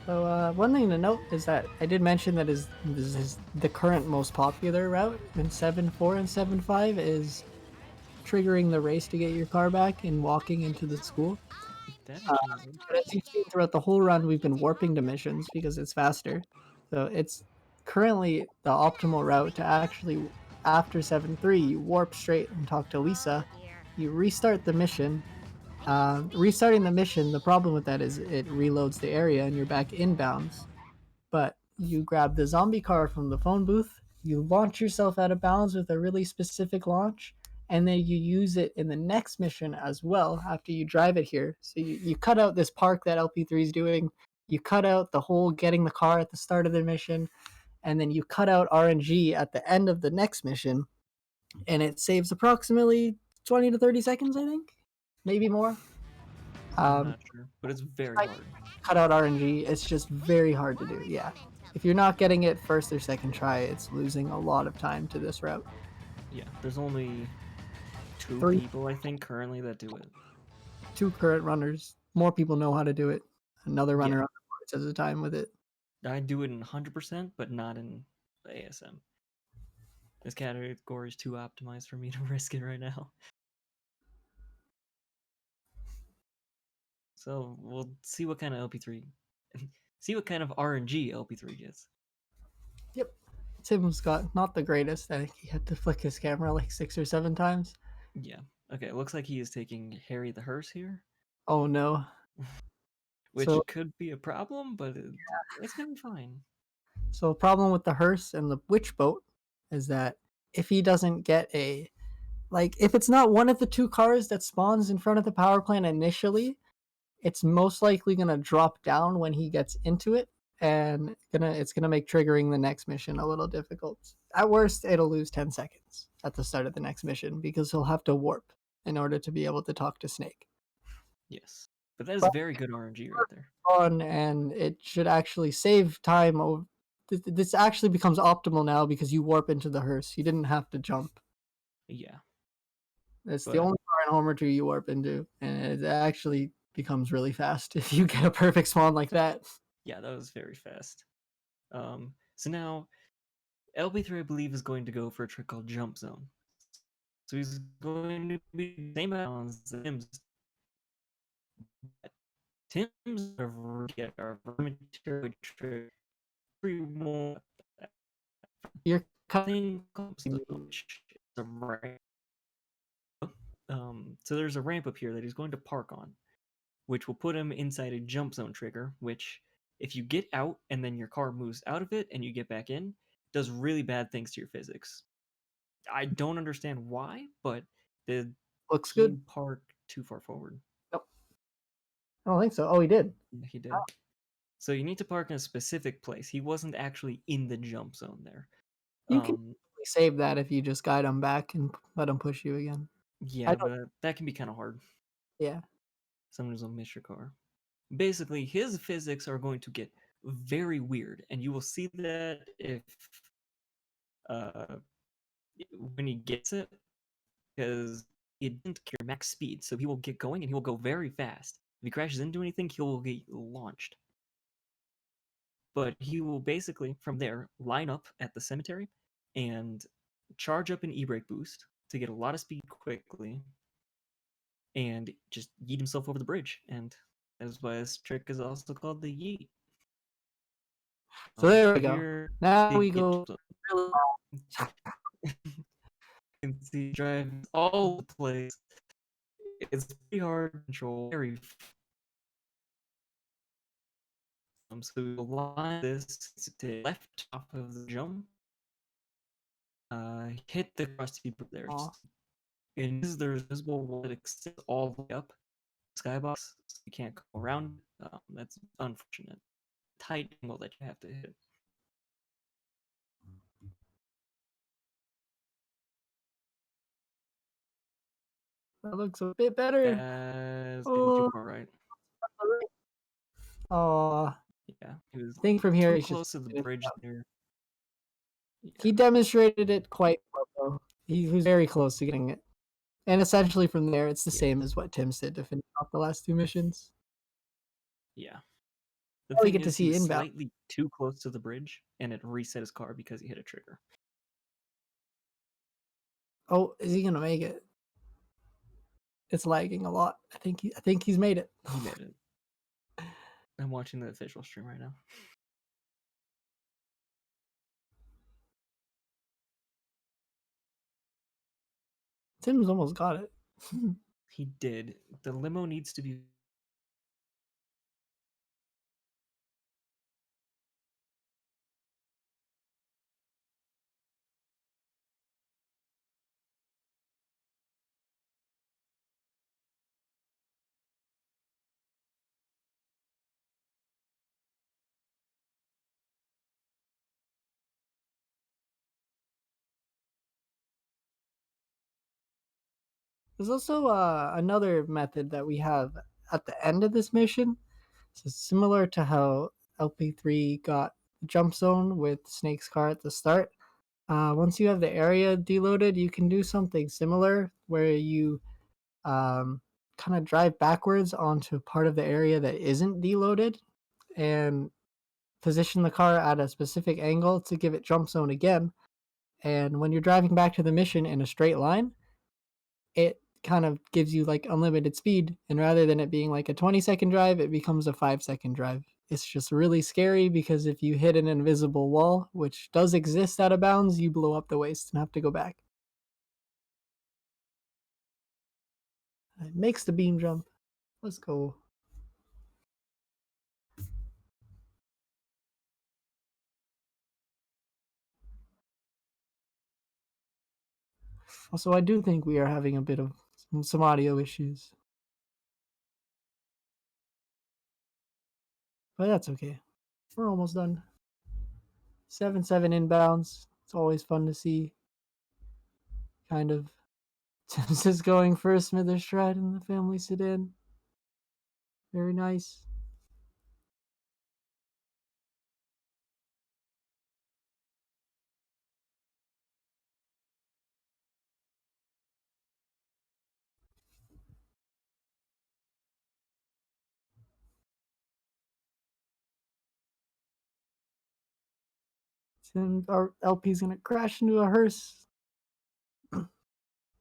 So one thing to note is that I did mention that this is the current most popular route in 7.4 and 7.5 is triggering the race to get your car back and walking into the school. That actually is But as you've seen throughout the whole run, we've been warping to missions because it's faster. So it's currently the optimal route to actually, after 7.3, you warp straight and talk to Lisa. You restart the mission. Restarting the mission, the problem with that is it reloads the area and you're back inbounds. But you grab the zombie car from the phone booth, you launch yourself out of bounds with a really specific launch, and then you use it in the next mission as well after you drive it here. So you cut out this park that LP3 is doing, you cut out the whole getting the car at the start of the mission, and then you cut out RNG at the end of the next mission, and it saves approximately 20 to 30 seconds, I think, maybe more. I'm not sure, but it's very hard. Cut out RNG, it's just very hard to do, yeah. If you're not getting it first or second try, it's losing a lot of time to this route. Yeah, there's only 2 Three. people, I think, currently that do it. 2 current runners. More people know how to do it. Another runner Yeah. on the boards has a time with it. I do it in 100%, but not in the ASM. This category is too optimized for me to risk it right now. So we'll see what kind of LP3, see what kind of RNG LP3 gets. Yep. Tim's got not the greatest. I think he had to flick his camera like 6 or 7 times. Yeah. Okay, it looks like he is taking Harry the Hearse here, Oh no. which So could be a problem, but it's gonna be fine. So a problem with the hearse and the witch boat is that if he doesn't get if it's not one of the 2 cars that spawns in front of the power plant initially, it's most likely gonna drop down when he gets into it, and it's gonna make triggering the next mission a little difficult. At worst, it'll lose 10 seconds at the start of the next mission because he'll have to warp in order to be able to talk to Snake. Yes, but that is But- very good RNG right there. On, and it should actually save time. This actually becomes optimal now because you warp into the hearse. You didn't have to jump. Yeah. It's the But- only car in Homer 2 you warp into, and it actually becomes really fast if you get a perfect spawn like that. Yeah, that was very fast. So now LP3, I believe, is going to go for a trick called Jump Zone. So he's going to be the same bounds as Tim's. Tim's get our material trick. You're cutting. So there's a ramp up here that he's going to park on, which will put him inside a jump zone trigger, which if you get out and then your car moves out of it and you get back in, does really bad things to your physics. I don't understand why, but the Looks he good. parked too far forward. Nope. I don't think so. Oh, he did. Yeah, he did. So you need to park in a specific place. He wasn't actually in the jump zone there. You can save that if you just guide him back and let him push you again. Yeah, but that can be kind of hard. Yeah. Sometimes will miss your car. Basically, his physics are going to get very weird, and you will see that if when he gets it, because it didn't care max speed, so he will get going and he will go very fast. If he crashes into anything, he will get launched. But he will basically, from there, line up at the cemetery and charge up an e-brake boost to get a lot of speed quickly and just yeet himself over the bridge. And that is why this trick is also called the yeet. So there we go. Here, Now they we get go. Really and see drive all over the place. It's pretty hard to control. Very so we'll line this to left top of the jump. Hit the crusty there. Aw. And this is the visible wall that extends all the way up skybox, so you can't go around. That's unfortunate. Tight angle that you have to hit. That looks a bit better. That's Oh. too far right. Oh, Yeah, he was I think from here too he's close just to the gonna bridge stop. there. Yeah. He demonstrated it quite well, though. He was very close to getting it. And essentially from there, it's the Yeah. same as what Tim's did to finish off the last 2 missions. Yeah. The Now we thing get to is, he see was inbound. slightly too close to the bridge, and it reset his car because he hit a trigger. Oh, is he gonna make it? It's lagging a lot. I think he's made it. He made it. I'm watching the official stream right now. Tim's almost got it. He did. The limo needs to be. There's also another method that we have at the end of this mission. So similar to how LP3 got the jump zone with Snake's car at the start. Once you have the area deloaded, you can do something similar where you kind of drive backwards onto part of the area that isn't deloaded and position the car at a specific angle to give it jump zone again. And when you're driving back to the mission in a straight line, it kind of gives you like unlimited speed. And rather than it being like a 20-second drive, it becomes a 5-second drive. It's just really scary because if you hit an invisible wall, which does exist out of bounds, you blow up the waist and have to go back. It makes the beam jump. Let's go. Also, I do think we are having a bit of some audio issues. But that's okay. We're almost done. 7-7 inbounds. It's always fun to see. Kind of. Tim's is going for a Smithers stride in the family sedan. Very nice. And our LP's gonna crash into a hearse.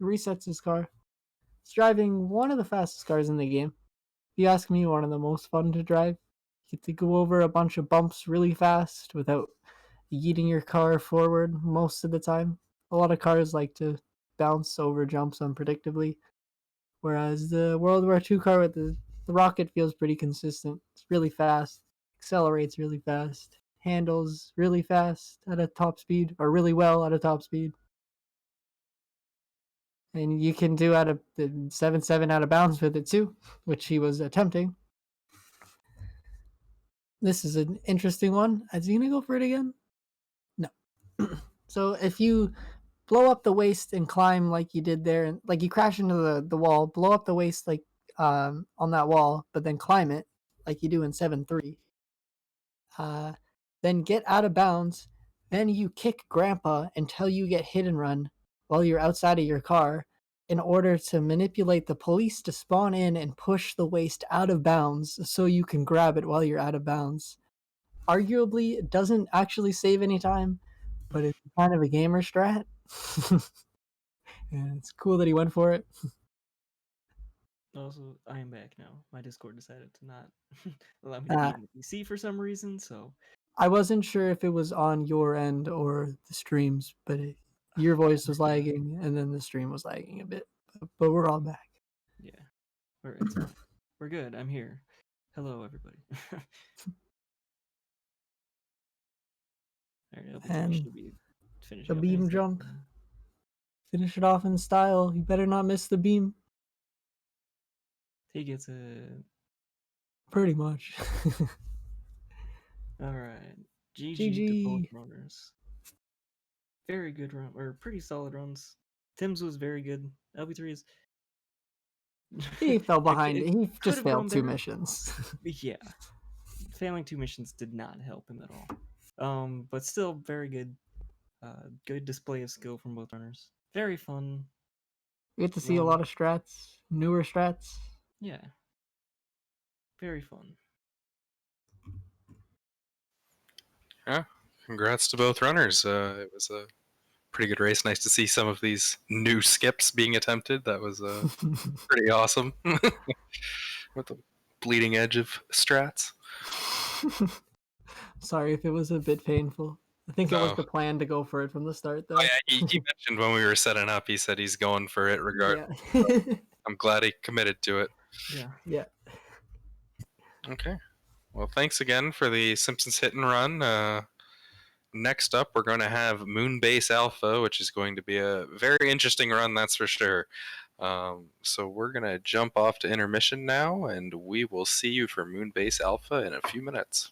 Resets his car. He's driving one of the fastest cars in the game. If you ask me, one of the most fun to drive. You get to go over a bunch of bumps really fast without yeeting your car forward most of the time. A lot of cars like to bounce over jumps unpredictably, whereas the World War II car with the rocket feels pretty consistent. It's really fast, accelerates really fast, handles really fast at a top speed, or really well at a top speed. And you can do out of the 7-7 out of bounds with it too, which he was attempting. This is an interesting one. Is he gonna go for it again? No. So if you blow up the waist and climb like you did there, and like you crash into the wall, blow up the waist like on that wall, but then climb it like you do in 7-3. Then get out of bounds. Then you kick Grandpa until you get hit and run while you're outside of your car in order to manipulate the police to spawn in and push the waist out of bounds so you can grab it while you're out of bounds. arguably doesn't actually save any time, but it's kind of a gamer strat. And it's cool that he went for it. Also, I am back now. My Discord decided to not allow me to Uh, be in the PC for some reason, so I wasn't sure if it was on your end or the streams, but your voice was lagging, and then the stream was lagging a bit. But we're all back. yeah. We're good. I'm here. Hello, everybody. Alright, LP3 And should be finishing the up beam his jump. thing. Finish it off in style. You better not miss the beam. He gets it. Pretty much. Alright. GG to both GG. runners. Very good run, or pretty solid runs. Tim's was very good. LP3 is. He fell behind. It He could just have failed gone 2 better. missions. Yeah. Failing 2 missions did not help him at all. But still very good. Good display of skill from both runners. Very fun. We get to see a lot of strats, newer strats. Yeah. Very fun. Yeah, congrats to both runners. It was a pretty good race. Nice to see some of these new skips being attempted. That was pretty awesome. With the bleeding edge of strats. Sorry if it was a bit painful. I think it was the plan to go for it from the start, though. Oh, yeah, he mentioned when we were setting up, he said he's going for it regardless. Yeah. I'm glad he committed to it. Yeah. Yeah. Okay. Well, thanks again for the Simpsons hit and run. Next up, we're going to have Moonbase Alpha, which is going to be a very interesting run, that's for sure. So we're going to jump off to intermission now, and we will see you for Moonbase Alpha in a few minutes.